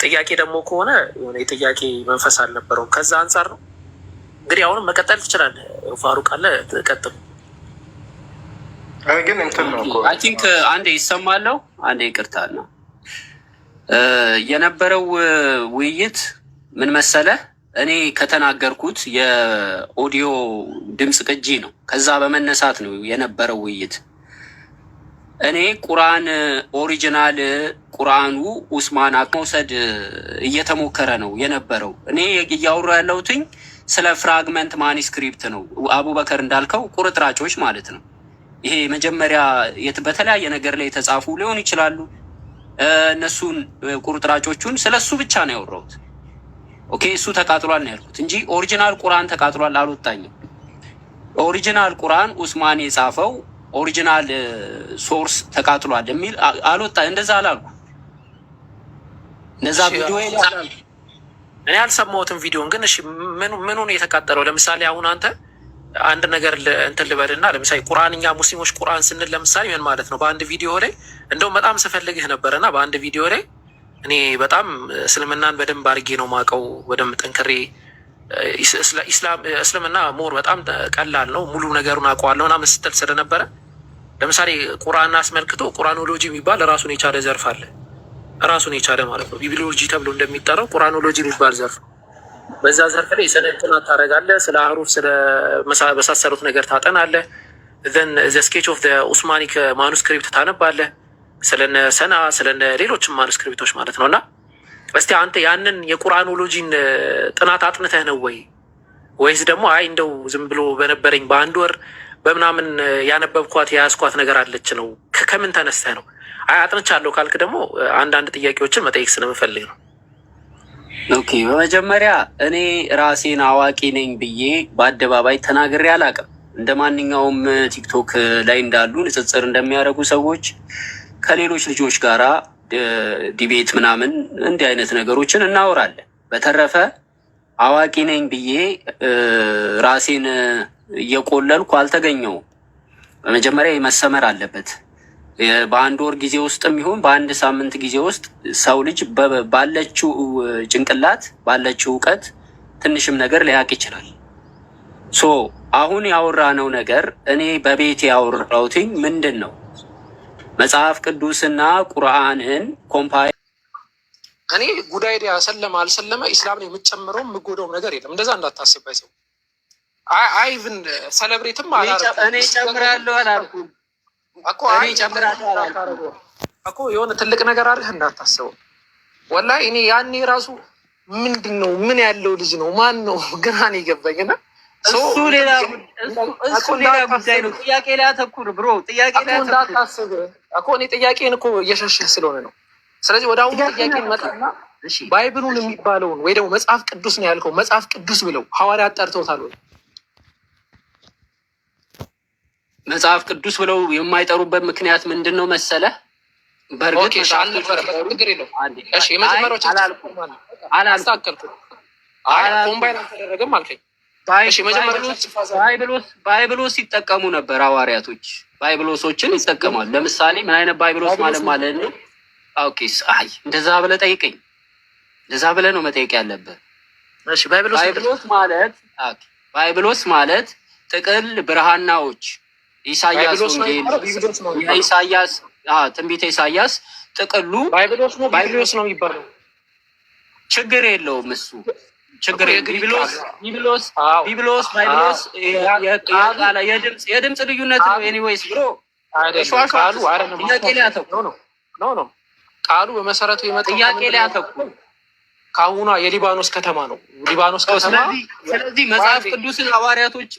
ጥያቄ ደግሞ ከሆነ የሆነ የጥያቄ መንፈስ አልነበረውም። ከዛ አንጻር ነው እንግዲህ አሁንም መቀጠል ትችላለህ። ፋሩቅ አለ ቀጥል። ግን እንትን ነው አይ ቲንክ አንዴ ይሰማለሁ፣ አንዴ ይቅርታ ነው የነበረው ውይይት ምን መሰለህ፣ እኔ ከተናገርኩት የኦዲዮ ድምፅ ቅጂ ነው። ከዛ በመነሳት ነው የነበረው ውይይት። እኔ ቁርአን ኦሪጂናል ቁርአኑ ኡስማን መውሰድ እየተሞከረ ነው የነበረው። እኔ እያወራ ያለሁትኝ ስለ ፍራግመንት ማኒስክሪፕት ነው። አቡበከር እንዳልከው ቁርጥራጮች ማለት ነው። ይሄ መጀመሪያ በተለያየ ነገር ላይ የተጻፉ ሊሆን ይችላሉ። እነሱን ቁርጥራጮቹን ስለ እሱ ብቻ ነው ያወራሁት። ኦኬ፣ እሱ ተቃጥሏል ነው ያልኩት እንጂ ኦሪጂናል ቁርአን ተቃጥሏል አልወጣኝም። ኦሪጂናል ቁርአን ኡስማን የጻፈው ኦሪጂናል ሶርስ ተቃጥሏል የሚል አልወጣ። እንደዛ አላልኩ። እንደዛ ቪዲዮ እኔ አልሰማሁትም ቪዲዮን። ግን እሺ ምኑን የተቃጠለው? ለምሳሌ አሁን አንተ አንድ ነገር እንትን ልበልና ለምሳሌ ቁርአንኛ ሙስሊሞች ቁርአን ስንል ለምሳሌ ምን ማለት ነው? በአንድ ቪዲዮ ላይ እንደውም በጣም ስፈልግህ ነበረና በአንድ ቪዲዮ ላይ እኔ በጣም እስልምናን በደንብ አድርጌ ነው ማውቀው፣ በደንብ ጠንክሬ እስልምና ሞር በጣም ቀላል ነው ሙሉ ነገሩን አውቀዋለሁ ምናምን ስትል ስለነበረ ለምሳሌ ቁርአን አስመልክቶ ቁርአኖሎጂ የሚባል ራሱን የቻለ ዘርፍ አለ። ራሱን የቻለ ማለት ነው ቢብሊዮሎጂ ተብሎ እንደሚጠራው ቁርአኖሎጂ የሚባል ዘርፍ ነው። በዛ ዘርፍ ላይ ሰነድ ጥናት ታደርጋለህ። ስለ አህሩፍ ስለ መሳሰሉት ነገር ታጠናለህ። ዘን ዘ ስኬች ኦፍ ኡስማኒክ ማኑስክሪፕት ታነባለህ። ስለነ ሰና ስለነ ሌሎችም ማኑስክሪፕቶች ማለት ነው። እና እስቲ አንተ ያንን የቁርአኖሎጂን ጥናት አጥንተህ ነው ወይስ ደግሞ አይ እንደው ዝም ብሎ በነበረኝ በአንድ ወር በምናምን ያነበብኳት የያዝኳት ነገር አለች ነው? ከምን ተነስተህ ነው? አይ አጥንቻለሁ ካልክ ደግሞ አንዳንድ ጥያቄዎችን መጠየቅ ስለምፈልግ ነው። ኦኬ፣ በመጀመሪያ እኔ ራሴን አዋቂ ነኝ ብዬ በአደባባይ ተናግሬ አላውቅም። እንደ ማንኛውም ቲክቶክ ላይ እንዳሉ ንጽጽር እንደሚያደርጉ ሰዎች ከሌሎች ልጆች ጋራ ዲቤት ምናምን እንዲህ አይነት ነገሮችን እናወራለን። በተረፈ አዋቂ ነኝ ብዬ ራሴን እየቆለልኩ አልተገኘውም። በመጀመሪያ መሰመር አለበት። በአንድ ወር ጊዜ ውስጥም ይሁን በአንድ ሳምንት ጊዜ ውስጥ ሰው ልጅ ባለችው ጭንቅላት ባለችው እውቀት ትንሽም ነገር ሊያውቅ ይችላል። ሶ አሁን ያወራነው ነገር እኔ በቤት ያወራሁትኝ ምንድን ነው? መጽሐፍ ቅዱስና ቁርአንን ኮምፓይ እኔ ጉዳይ ሰለመ አልሰለመ ኢስላም ላይ የምትጨምረው የምጎዳውም ነገር የለም። እንደዛ እንዳታስባይ ሰው አይቭን ሰለብሬትም እኔ ጨምራለሁ አላልኩም እኮ የሆነ ትልቅ ነገር አድርገህ እንዳታስበው። ወላሂ እኔ ያኔ ራሱ ምንድን ነው ምን ያለው ልጅ ነው ማን ነው ግራ ነው የገባኝና እሱ ሌላ ጉዳይ ነው። ጥያቄ ላይ አተኩር ብሮ፣ ጥያቄ ላይ እንዳታስብ እኮ እኔ ጥያቄን እኮ እየሸሸህ ስለሆነ ነው። ስለዚህ ወደ አሁኑ ጥያቄን መጣና ባይብሉን የሚባለውን ወይ ደግሞ መጽሐፍ ቅዱስ ነው ያልከው መጽሐፍ ቅዱስ ብለው ሐዋርያት ጠርተውታል ወይ? መጽሐፍ ቅዱስ ብለው የማይጠሩበት ምክንያት ምንድን ነው መሰለህ? በእርግጥ ባይብሎስ ይጠቀሙ ነበር ሐዋርያቶች። ባይብሎሶችን ይጠቀማሉ። ለምሳሌ ምን አይነት ባይብሎስ ማለት ነው? ኦኬ፣ አይ እንደዛ ብለህ ጠይቀኝ። እንደዛ ብለህ ነው መጠየቅ ያለብህ። ባይብሎስ ማለት ጥቅል ብርሃናዎች ኢሳያስ ወንጌል የኢሳያስ ትንቢተ ኢሳያስ ጥቅሉ ባይብሎስ ነው የሚባለው። ችግር የለውም እሱ ችግር ቢብሎስ ባይብሎስ የድምፅ ልዩነት ነው። ኤኒዌይስ ብሮ ጥያቄ ሊያተኩር ቃሉ በመሰረቱ የመጣው ጥያቄ ሊያተኩር ከአሁኗ የሊባኖስ ከተማ ነው። ሊባኖስ ከተማ። ስለዚህ መጽሐፍ ቅዱስን ሐዋርያቶች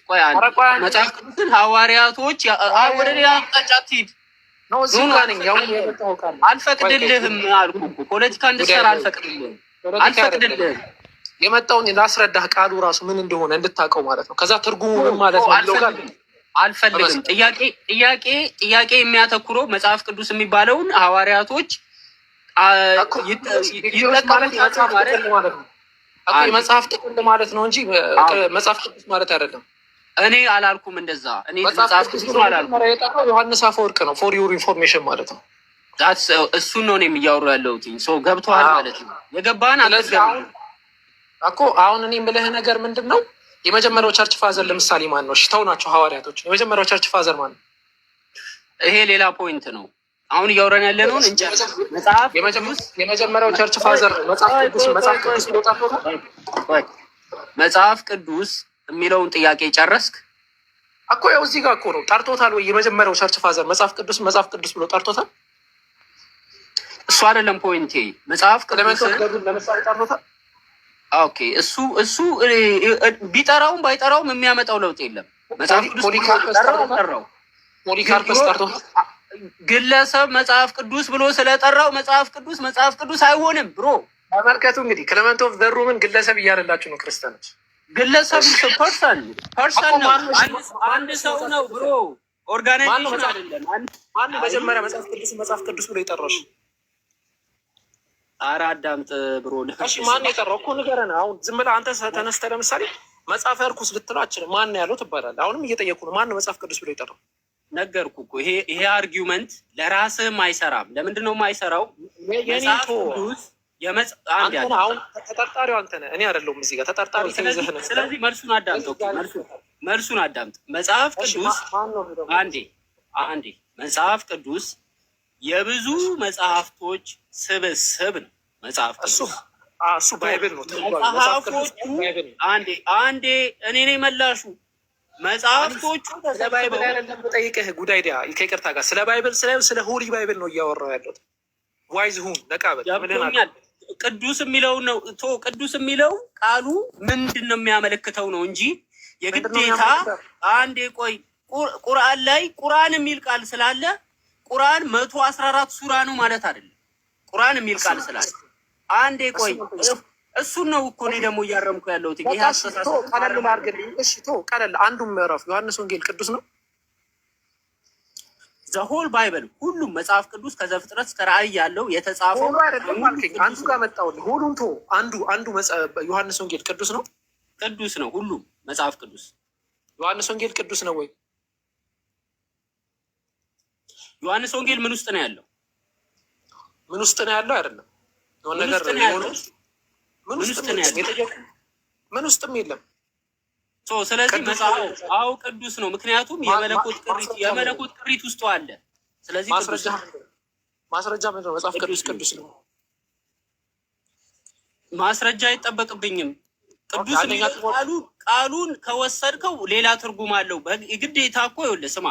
መጽሐፍ ቅዱስን ሐዋርያቶች ወደ ሌላ አቅጣጫ ትሂድ ነው። እዚህ ጋር ነኝ። ያው አልፈቅድልህም አልኩ እኮ ፖለቲካ እንድትሰራ አልፈቅድልህም። የመጣውን ላስረዳህ ቃሉ ራሱ ምን እንደሆነ እንድታውቀው ማለት ነው። ከዛ ትርጉሙ ምን ማለት ነው አልፈልግም። ጥያቄ የሚያተኩረው መጽሐፍ ቅዱስ የሚባለውን ሐዋርያቶች የመጽሐፍ ጥቅል ማለት ነው እንጂ መጽሐፍ ቅዱስ ማለት አይደለም። እኔ አላልኩም እንደዛ። እኔ መጽሐፍ ቅዱስ አላልኩም። ዮሐንስ አፈወርቅ ነው። ፎር ዩር ኢንፎርሜሽን ማለት ነው። እሱን ነው እኔም እያወሩ ያለሁት። ሰው ገብቶሃል ማለት ነው። የገባህን እኮ አሁን እኔ የምልህ ነገር ምንድን ነው? የመጀመሪያው ቸርች ፋዘር ለምሳሌ ማን ነው? ተው ናቸው ሐዋርያቶች። የመጀመሪያው ቸርች ፋዘር ማን ነው? ይሄ ሌላ ፖይንት ነው። አሁን እያወራን ያለነውን መጽሐፍ የመጀመሪያው ቸርች ፋዘር መጽሐፍ ቅዱስ የሚለውን ጥያቄ ጨረስክ እኮ? ያው እዚህ ጋር እኮ ነው ጠርቶታል ወይ? የመጀመሪያው ቸርች ፋዘር መጽሐፍ ቅዱስ ብሎ ጠርቶታል? እሱ አይደለም ፖይንቴ። መጽሐፍ ቅዱስ ለምሳሌ ጠርቶታል። ኦኬ፣ እሱ ቢጠራውም ባይጠራውም የሚያመጣው ለውጥ የለም። መጽሐፍ ቅዱስ ፖሊካርፐስ ጠርቶታል። ግለሰብ መጽሐፍ ቅዱስ ብሎ ስለጠራው መጽሐፍ ቅዱስ አይሆንም ብሮ። ተመልከቱ እንግዲህ ክለመንት ኦፍ ዘ ሩምን ግለሰብ እያደላችሁ ነው ክርስቲያኖች። ግለሰብ ፐርሰን ነው፣ አንድ ሰው ነው ብሮ። ኦርጋናይዜሽን አይደለም። ማነው መጀመሪያ መጽሐፍ ቅዱስ ብሎ የጠራሽ? ኧረ አዳምጥ ብሮ። እሺ ማነው የጠራው እኮ ንገረን። አሁን ዝም ብለህ አንተ ተነስተህ ለምሳሌ መጽሐፈ እርኩስ ልትለው አችልም። ማነው ያለው ትባላለህ። አሁንም እየጠየኩ ነው። ማነው መጽሐፍ ቅዱስ ብሎ የጠራው? ነገርኩ እኮ ይሄ አርጊውመንት ለራስህም አይሰራም። ለምንድን ነው የማይሰራው? መጽሐፍ ቅዱስ አሁን ተጠርጣሪው አንተ ነህ፣ እኔ አይደለሁም። እዚህ ጋር ተጠርጣሪ ተይዘህ ነው። ስለዚህ መልሱን አዳምጥ። መጽሐፍ ቅዱስ አንዴ መጽሐፍ ቅዱስ የብዙ መጽሐፍቶች ስብስብ ነው። መጽሐፍ ቅዱስ እሱ ባይብል ነው። መጽሐፎቹ አንዴ እኔ ነኝ መላሹ። መጽሐፍቶቹ ስለ ባይብል አይደለም ጠይቀህ ጉዳይ ዲያ ከይቅርታ ጋር ስለ ባይብል ስለ ሆሊ ባይብል ነው እያወራሁ ያለሁት። ዋይዝ ሁን ነቃበል ቅዱስ የሚለው ነው ቅዱስ የሚለው ቃሉ ምንድን ነው የሚያመለክተው ነው እንጂ የግዴታ አንዴ ቆይ ቁርአን ላይ ቁርአን የሚል ቃል ስላለ ቁርአን 114 ሱራ ነው ማለት አይደለም። ቁርአን የሚል ቃል ስላለ አንዴ ቆይ እሱን ነው እኮ እኔ ደግሞ እያረምኩ ያለሁት። ይሄ አስተሳሰብ ቀለል ማርገልኝ። እሺ ቀለል አንዱም ምዕራፍ ዮሐንስ ወንጌል ቅዱስ ነው። ዘሆል ባይብል ሁሉም መጽሐፍ ቅዱስ ከዘፍጥረት እስከ ራእይ ያለው የተጻፈው አንዱ ጋር መጣሁልህ። ሁሉም አንዱ ዮሐንስ ወንጌል ቅዱስ ነው። ቅዱስ ነው ሁሉም መጽሐፍ ቅዱስ። ዮሐንስ ወንጌል ቅዱስ ነው ወይ? ዮሐንስ ወንጌል ምን ውስጥ ነው ያለው? ምን ውስጥ ነው ያለው? አይደለም የሆነ ነገር ምን ውስጥም የለም። ስለዚህ መጽሐፍ ቅዱስ ነው። ምክንያቱም የመለኮት ቅሪት ውስጡ አለ። ስለዚህ ማስረጃ ምንድን ነው? መጽሐፍ ቅዱስ ነው። ማስረጃ አይጠበቅብኝም። ቅዱስ ቃሉን ከወሰድከው ሌላ ትርጉም አለው። ግዴታ እኮ ይኸውልህ ስማ፣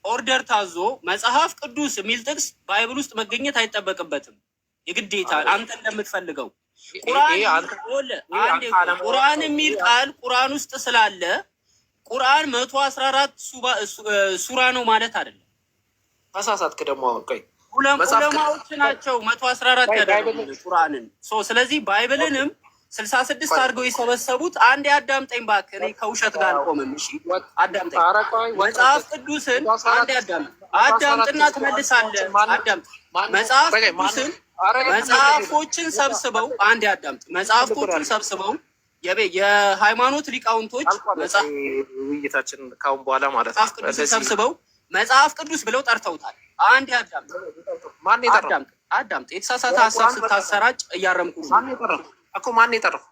ኦርደር ታዞ መጽሐፍ ቅዱስ የሚል ጥቅስ ባይብል ውስጥ መገኘት አይጠበቅበትም። የግዴታ አንተ እንደምትፈልገው ቁርአን የሚል ቃል ቁርአን ውስጥ ስላለ ቁርአን 114 ሱራ ነው ማለት አይደለም። ተሳሳትክ ደግሞ። ቆይ ዑለማዎች ናቸው 114 ያደረጉት ቁርአንን። ስለዚህ ባይብልንም 66 አድርገው የሰበሰቡት። አንዴ አዳምጠኝ እባክህ፣ እኔ ከውሸት ጋር አልቆምም። እሺ አዳምጠኝ። መጽሐፍ ቅዱስን አንዴ አዳምጥና ትመልሳለህ። አዳምጥ። መጽሐፍ ቅዱስን መጽሐፎችን ሰብስበው አንድ ያዳምጥ። መጽሐፍቶችን ሰብስበው የሃይማኖት ሊቃውንቶች ውይይታችን ካሁን በኋላ ማለት መጽሐፍ ቅዱስን ሰብስበው መጽሐፍ ቅዱስ ብለው ጠርተውታል። አንድ ያዳምጥ። አዳምጥ። የተሳሳተ ሀሳብ ስታሰራጭ እያረምኩ እኮ ማን የጠራው?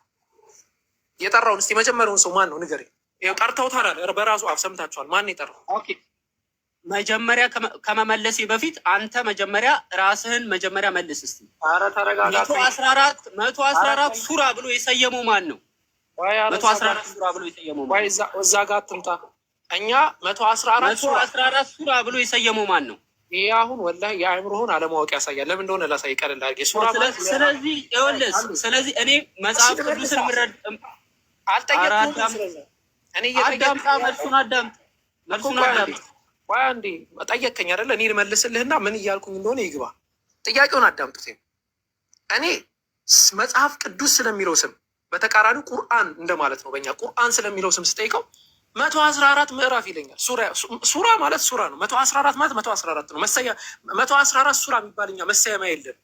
የጠራውን እስኪ መጀመሪያውን ሰው ማን ነው ንገረኝ። ይኸው ጠርተውታል አለ በራሱ አፍ ሰምታችኋል። ማን የጠራው? ኦኬ መጀመሪያ ከመመለሴ በፊት አንተ መጀመሪያ ራስህን መጀመሪያ መልስ እስቲ። ኧረ ተረጋጋ። 114 ሱራ ብሎ የሰየመው ማን ነው? 114 ሱራ ብሎ የሰየመው ማን ነው? እዛ ጋር አትምጣ። እኛ 114 ሱራ ብሎ የሰየመው ማን ነው? ይሄ አሁን ወላሂ የአእምሮህን አለማወቅ ያሳያል። ለምን እንደሆነ ላሳይ ቀለል አድርጌ ሱራ ማለት ስለዚህ ይኸውልህ፣ ስለዚህ እኔ መጽሐፍ ቅዱስን ምረድ አልጠየቅኩም። እኔ አዳምጣ፣ መልሱን አዳምጥ። ቆይ አንዴ ጠየቅከኝ አይደለ? እኔ ልመልስልህና ምን እያልኩኝ እንደሆነ ይግባ። ጥያቄውን አዳምጡት። እኔ መጽሐፍ ቅዱስ ስለሚለው ስም በተቃራኒው ቁርአን እንደማለት ነው። በእኛ ቁርአን ስለሚለው ስም ስጠይቀው 114 ምዕራፍ ይለኛል። ሱራ ማለት ሱራ ነው። 114 ማለት 114 ነው። 114 ሱራ የሚባልኛ መሰየማ የለም።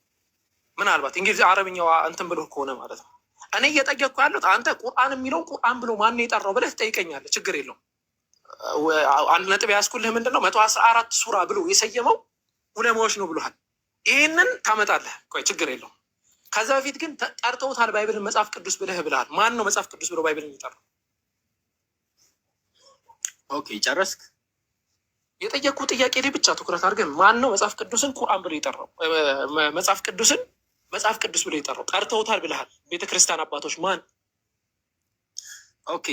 ምናልባት እንግሊዝ አረብኛው እንትን ብሎ ከሆነ ማለት ነው። እኔ እየጠየቅኩ ያሉት አንተ ቁርአን የሚለውን ቁርአን ብሎ ማን የጠራው ብለህ ትጠይቀኛለህ። ችግር የለውም። አንድ ነጥብ ያስኩልህ ምንድን ነው 114 ሱራ ብሎ የሰየመው ዑለማዎች ነው ብሎሃል። ይህንን ታመጣለህ። ቆይ ችግር የለውም። ከዛ በፊት ግን ጠርተውታል ባይብልን መጽሐፍ ቅዱስ ብለህ ብለሃል። ማን ነው መጽሐፍ ቅዱስ ብሎ ባይብልን የጠራው? ኦኬ ጨረስክ? የጠየቅኩ ጥያቄ ላይ ብቻ ትኩረት አድርገን ማን ነው መጽሐፍ ቅዱስን ቁርአን ብሎ የጠራው? መጽሐፍ ቅዱስን መጽሐፍ ቅዱስ ብሎ የጠራው? ጠርተውታል ብለሃል። ቤተክርስቲያን አባቶች ማን? ኦኬ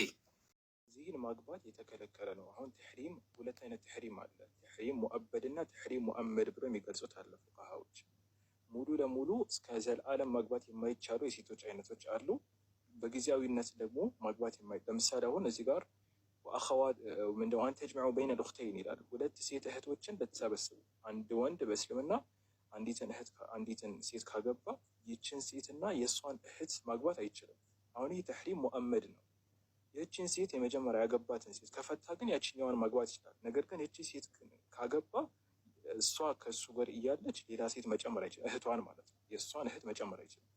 እዚህን ማግባት የተከለከለ ነው። አሁን ተሕሪም ሁለት አይነት ተሕሪም አለ። ተሕሪም ሙአበድ እና ተሕሪም ሙአመድ ብሎ የሚገልጹት አለ ፉቃሃዎች። ሙሉ ለሙሉ እስከ ዘላለም ማግባት የማይቻሉ የሴቶች አይነቶች አሉ። በጊዜያዊነት ደግሞ ማግባት ለምሳሌ አሁን እዚህ ጋር ወአኸዋት ምንድነው አን ተጅመዑ በይነ ልኡኽተይን ይላል። ሁለት ሴት እህቶችን ልትሰበስቡ፣ አንድ ወንድ በእስልምና አንዲትን ሴት ካገባ ይችን ሴትና የእሷን እህት ማግባት አይችልም። አሁን ይህ ተሕሪም ሙአመድ ነው። ይህችን ሴት የመጀመሪያ ያገባትን ሴት ከፈታ ግን ያችኛዋን ማግባት ይችላል። ነገር ግን ይቺ ሴት ካገባ እሷ ከእሱ ጋር እያለች ሌላ ሴት መጨመር አይችልም። እህቷን ማለት ነው። የእሷን እህት መጨመር አይችልም።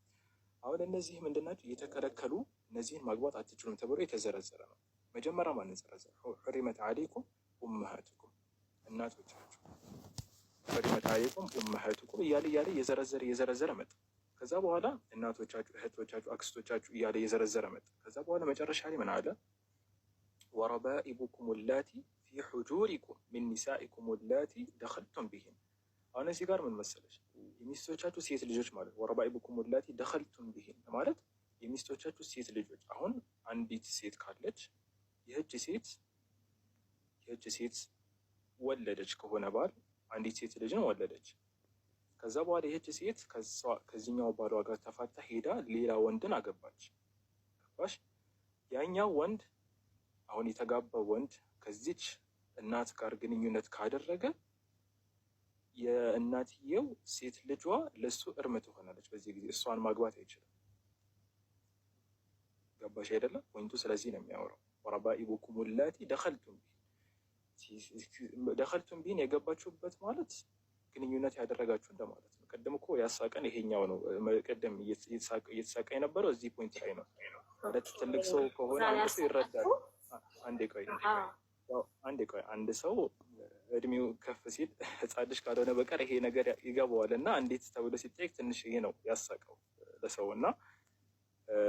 አሁን እነዚህ ምንድናቸው? የተከለከሉ እነዚህን ማግባት አትችሉም ተብሎ የተዘረዘረ ነው። መጀመሪያ ማንን ዘረዘረ? ሑሪመት ዓለይኩም ኡመሃቱኩም፣ እናቶቻችሁ። ሑሪመት ዓለይኩም ኡመሃቱኩም እያለ እየዘረዘረ መጣ። ከዛ በኋላ እናቶቻችሁ፣ እህቶቻችሁ፣ አክስቶቻችሁ እያለ እየዘረዘረ መጣ። ከዛ በኋላ መጨረሻ ላይ ምን አለ? ወረባኢቡኩም ላቲ ፊ ሑጁሪኩም ሚን ኒሳኢኩም ላቲ ደኸልቱም ቢሂን። አሁን እዚህ ጋር ምን መሰለች? የሚስቶቻችሁ ሴት ልጆች ማለት ወረባኢቡኩም ላቲ ደኸልቱም ቢሂን ማለት የሚስቶቻችሁ ሴት ልጆች። አሁን አንዲት ሴት ካለች ይህች ሴት ወለደች ከሆነ ባል አንዲት ሴት ልጅን ወለደች። ከዛ በኋላ ይህች ሴት ከዚህኛው ባሏ ጋር ተፋታ ሄዳ ሌላ ወንድን አገባች። ገባሽ? ያኛው ወንድ አሁን የተጋባው ወንድ ከዚች እናት ጋር ግንኙነት ካደረገ የእናትየው ሴት ልጇ ለሱ እርም ትሆናለች። በዚህ ጊዜ እሷን ማግባት አይችልም። ገባሽ አይደለም? ወንዱ ስለዚህ ነው የሚያወራው። ወረባኢቡኩም ላቲ ደኸልቱም ቢሂን የገባችሁበት ማለት ግንኙነት ያደረጋችሁ እንደማለት ነው። ቅድም እኮ ያሳቀን ይሄኛው ነው። ቅድም እየተሳቀ የነበረው እዚህ ፖይንት ላይ ነው። ማለት ትልቅ ሰው ከሆነ አንድ ሰው ይረዳል። አንዴ ቆይ አንድ ሰው እድሜው ከፍ ሲል ሕፃን ልጅ ካልሆነ በቀር ይሄ ነገር ይገባዋል። እና እንዴት ተብሎ ሲጠይቅ ትንሽ ይሄ ነው ያሳቀው ለሰው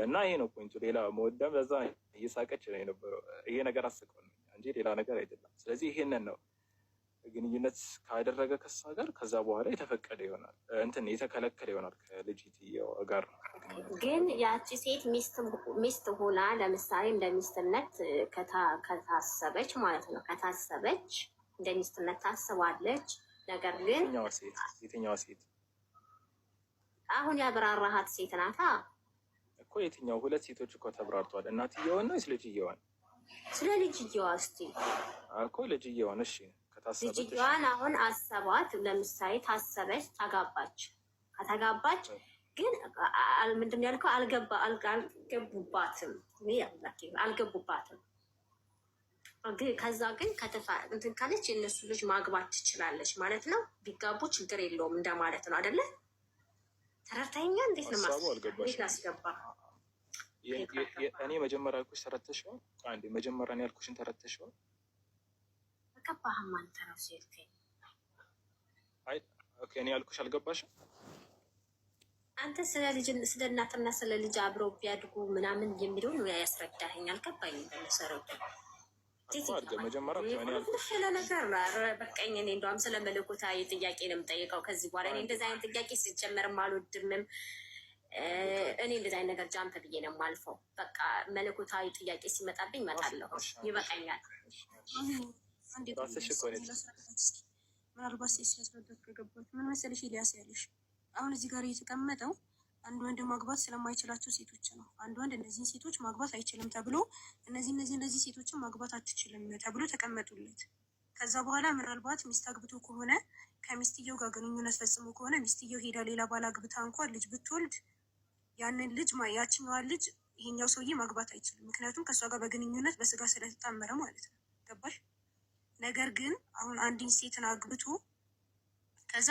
እና ይሄ ነው ፖይንቱ። ሌላ መወዳም ለዛ እየሳቀች ነው የነበረው። ይሄ ነገር አስቀው ነው እንጂ ሌላ ነገር አይደለም። ስለዚህ ይሄንን ነው ግንኙነት ካደረገ ከሷ ጋር ከዛ በኋላ የተፈቀደ ይሆናል እንትን የተከለከለ ይሆናል ከልጅትየው ጋር። ግን ያቺ ሴት ሚስት ሆና ለምሳሌ እንደ ሚስትነት ከታሰበች ማለት ነው። ከታሰበች እንደ ሚስትነት ታስባለች። ነገር ግን የትኛዋ ሴት አሁን ያብራራሃት ሴት ናታ እኮ። የትኛው? ሁለት ሴቶች እኮ ተብራርተዋል። እናትየዋን ነው ልጅየዋን? ስለ ልጅየዋ እስቲ እኮ ልጅየዋን። እሺ ልጅየዋን አሁን አሰባት። ለምሳሌ ታሰበች፣ ተጋባች። ከተጋባች ግን ምንድን ነው ያልከው? አልገቡባትም። ከዛ ግን እንትን ካለች የእነሱ ልጅ ማግባት ትችላለች ማለት ነው። ቢጋቡ ችግር የለውም እንደማለት ነው አይደለ? ተረድተኸኛ? እንዴት ነው ላስገባ? እኔ መጀመሪያ ያልኩሽ ተረድተሽዋል? አንዴ መጀመሪያ ያልኩሽን ተረድተሽዋል? አልገባህም አንተ ነው ሴልከኝ። አይ ኦኬ፣ እኔ ያልኩሽ አልገባሽም? አንተ ስለ እናትና ስለ ልጅ አብረው ቢያድጉ ምናምን የሚለውን ያስረዳኸኝ። አልገባኝም በመሰረቱ ስለ ነገር በቃኝ። እኔ እንደውም ስለ መለኮታዊ ጥያቄ ነው የምጠይቀው ከዚህ በኋላ። እኔ እንደዚህ አይነት ጥያቄ ሲጀመርም አልወድምም። እኔ እንደዚህ አይነት ነገር ጃምፕ ብዬ ነው የማልፈው። በቃ መለኮታዊ ጥያቄ ሲመጣብኝ እመጣለሁ። ይበቃኛል። ምናልባት ሴት ሲያስረዳት ከገባች ምን መሰለሽ ኤልያስ ያለሽ አሁን እዚህ ጋር የተቀመጠው አንድ ወንድ ማግባት ስለማይችላቸው ሴቶች ነው። አንድ ወንድ እነዚህን ሴቶች ማግባት አይችልም ተብሎ እነዚህ ሴቶችን ማግባት አትችልም ተብሎ ተቀመጡለት። ከዛ በኋላ ምናልባት ሚስት አግብቶ ከሆነ ከሚስትየው ጋር ግንኙነት ፈጽሞ ከሆነ ሚስትየው ሄዳ ሌላ ባል አግብታ እንኳን ልጅ ብትወልድ ያንን ልጅ ያችኛዋን ልጅ ይሄኛው ሰውዬ ማግባት አይችልም። ምክንያቱም ከእሷ ጋር በግንኙነት በስጋ ስለተጣመረ ማለት ነው። ገባሽ? ነገር ግን አሁን አንድን ሴትን አግብቶ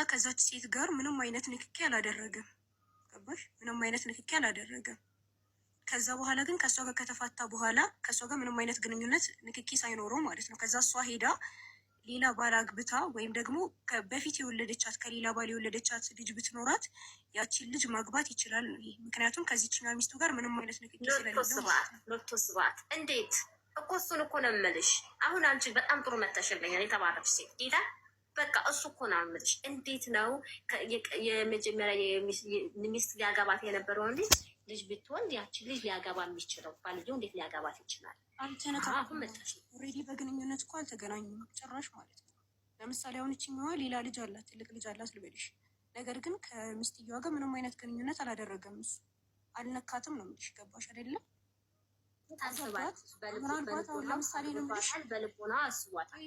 ከዛች ሴት ጋር ምንም አይነት ንክኪ አላደረገም። ገባሽ? ምንም አይነት ንክኪ አላደረገም። ከዛ በኋላ ግን ከእሷ ጋር ከተፋታ በኋላ ከእሷ ጋር ምንም አይነት ግንኙነት ንክኪ ሳይኖረው ማለት ነው። ከዛ እሷ ሄዳ ሌላ ባል አግብታ ወይም ደግሞ በፊት የወለደቻት ከሌላ ባል የወለደቻት ልጅ ብትኖራት ያቺን ልጅ ማግባት ይችላል ነው። ምክንያቱም ከዚችኛው ሚስቱ ጋር ምንም አይነት ንክኪ ስለሌለው ስባት እንዴት እኮ እሱን እኮ ነው የምልሽ። አሁን አንቺ በጣም ጥሩ መተሽልኛል። የተባረች ሴት ጌታ በቃ እሱ እኮ ነው የምልሽ። እንዴት ነው የመጀመሪያ ሚስት ሊያገባት የነበረውን ልጅ ብትወልድ ያችን ልጅ ሊያገባ የሚችለው ባልየው እንዴት ሊያገባት ይችላል? አልተነካኩም። ኦልሬዲ በግንኙነት እኮ አልተገናኙም ጭራሽ ማለት ነው። ለምሳሌ አሁን እችኛዋ ሌላ ልጅ አላት፣ ትልቅ ልጅ አላት ልበልሽ። ነገር ግን ከሚስትየዋ ጋር ምንም አይነት ግንኙነት አላደረገም። እሱ አልነካትም ነው የምልሽ። ገባሽ አይደለም? ምናልባት አሁን ለምሳሌ ነው የምልሽ በልቦና አስቧታል።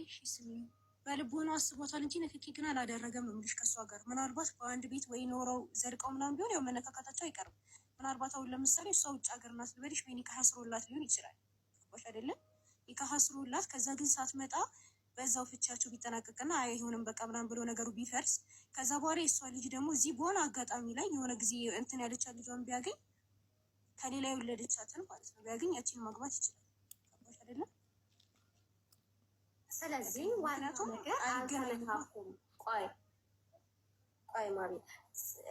በልቦና አስቧታል እንጂ ንክኪ ግን አላደረገም ነው የምልሽ ከእሷ ጋር። ምናልባት በአንድ ቤት ወይ ኖረው ዘልቀው ምናምን ቢሆን ያው መነካካታቸው አይቀርም። ምናልባት አሁን ለምሳሌ እሷ ውጭ ሀገር ናት ልበልሽ፣ ወይ ኒካህ አስሮላት ሊሆን ይችላል። ገባሽ አይደለም? ኒካህ አስሮላት ከዛ ግን ሳትመጣ በዛው ፍቻቸው ቢጠናቀቅና አይሆንም በቃ ምናምን ብሎ ነገሩ ቢፈርስ ከዛ በኋላ የእሷ ልጅ ደግሞ እዚህ በሆነ አጋጣሚ ላይ የሆነ ጊዜ እንትን ያለቻት ልጇን ቢያገኝ ከሌላ የወለደቻትን ማለት ነው ቢያገኝ ያችን ማግባት ይችላል። ገባሽ አይደለም? ስለዚህ ዋናው ነገር አልተገናኙም። ቆይ ማሪ፣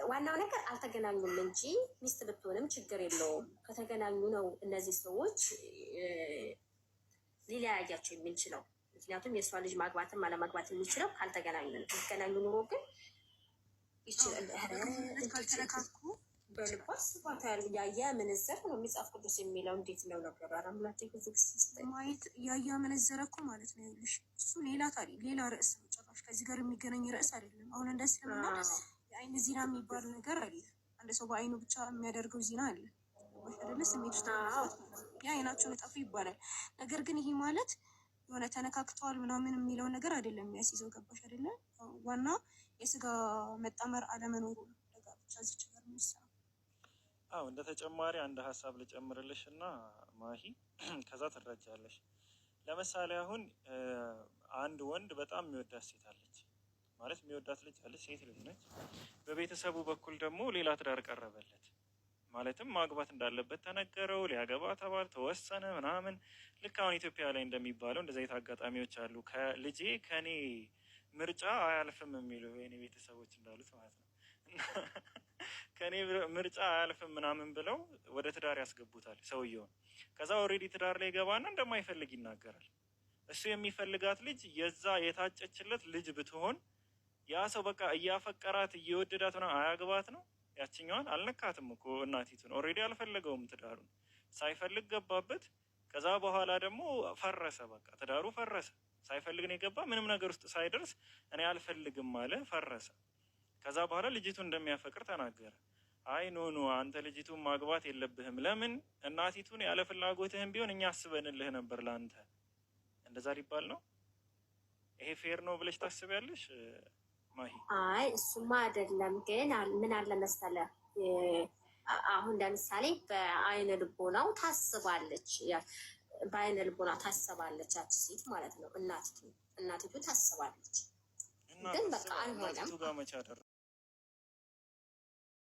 ዋናው ነገር አልተገናኙም እንጂ ሚስት ብትሆንም ችግር የለውም። ከተገናኙ ነው እነዚህ ሰዎች ሊለያያቸው የሚችለው። ምክንያቱም የእሷ ልጅ ማግባትም አለማግባት የሚችለው ካልተገናኙ ነው። ከተገናኙ ኑሮ ግን ይችላል። ካልተነካኩ በልቧ ስባት ያየ ምንዝር ነው የሚጻፍ ቅዱስ የሚለው እንዴት ነው ነገር አራምላቴ ማየት ያያ ምንዝር እኮ ማለት ነው። ይኸውልሽ እሱ ሌላ ታሪክ ሌላ ርዕስ ነው። ጭራሽ ከዚህ ጋር የሚገናኝ ርዕስ አይደለም። አሁን እንደ እስልምና የአይን ዜና የሚባል ነገር አለ። አንድ ሰው በአይኑ ብቻ የሚያደርገው ዜና አለ አይደለ? ስሜት ውስጥ የአይናቸውን እጠፉ ይባላል። ነገር ግን ይሄ ማለት የሆነ ተነካክተዋል ምናምን የሚለውን ነገር አይደለም የሚያስይዘው። ገባሽ አይደለ? ዋና የስጋ መጣመር አለመኖሩ ነው። ለጋብቻ እዚች ጋር የሚሰራው። አዎ እንደ ተጨማሪ አንድ ሀሳብ ልጨምርልሽ እና ማሂ ከዛ ትረጃለሽ። ለምሳሌ አሁን አንድ ወንድ በጣም የሚወዳት ሴት አለች ማለት የሚወዳት ልጅ አለች፣ ሴት ልጅ ነች። በቤተሰቡ በኩል ደግሞ ሌላ ትዳር ቀረበለት ማለትም ማግባት እንዳለበት ተነገረው፣ ሊያገባ ተባለ፣ ተወሰነ ምናምን። ልክ አሁን ኢትዮጵያ ላይ እንደሚባለው እንደዚህ አይነት አጋጣሚዎች አሉ። ከልጄ ከኔ ምርጫ አያልፍም የሚሉ የኔ ቤተሰቦች እንዳሉት ማለት ነው። ከኔ ምርጫ አያልፍም ምናምን ብለው ወደ ትዳር ያስገቡታል ሰውየውን። ከዛ ኦልሬዲ ትዳር ላይ ገባና እንደማይፈልግ ይናገራል። እሱ የሚፈልጋት ልጅ የዛ የታጨችለት ልጅ ብትሆን ያ ሰው በቃ እያፈቀራት እየወደዳት ነው አያግባት ነው። ያችኛዋን አልነካትም እኮ እናቲቱን። ኦልሬዲ አልፈለገውም ትዳሩን፣ ሳይፈልግ ገባበት። ከዛ በኋላ ደግሞ ፈረሰ። በቃ ትዳሩ ፈረሰ። ሳይፈልግ ነው የገባ። ምንም ነገር ውስጥ ሳይደርስ እኔ አልፈልግም አለ፣ ፈረሰ። ከዛ በኋላ ልጅቱ እንደሚያፈቅር ተናገረ። አይ ኖ አንተ ልጅቱን ማግባት የለብህም። ለምን? እናቲቱን ያለ ፍላጎትህም ቢሆን እኛ አስበንልህ ነበር ለአንተ። እንደዛ ሊባል ነው? ይሄ ፌር ነው ብለሽ ታስቢያለሽ ማሂ? አይ እሱማ አይደለም። ግን ምን አለ መሰለህ፣ አሁን ለምሳሌ በአይነ ልቦናው ታስባለች፣ በአይነ ልቦና ታስባለች ያቺ ሴት ማለት ነው። እናቲቱ ታስባለች። ግን በቃ አልሆነም።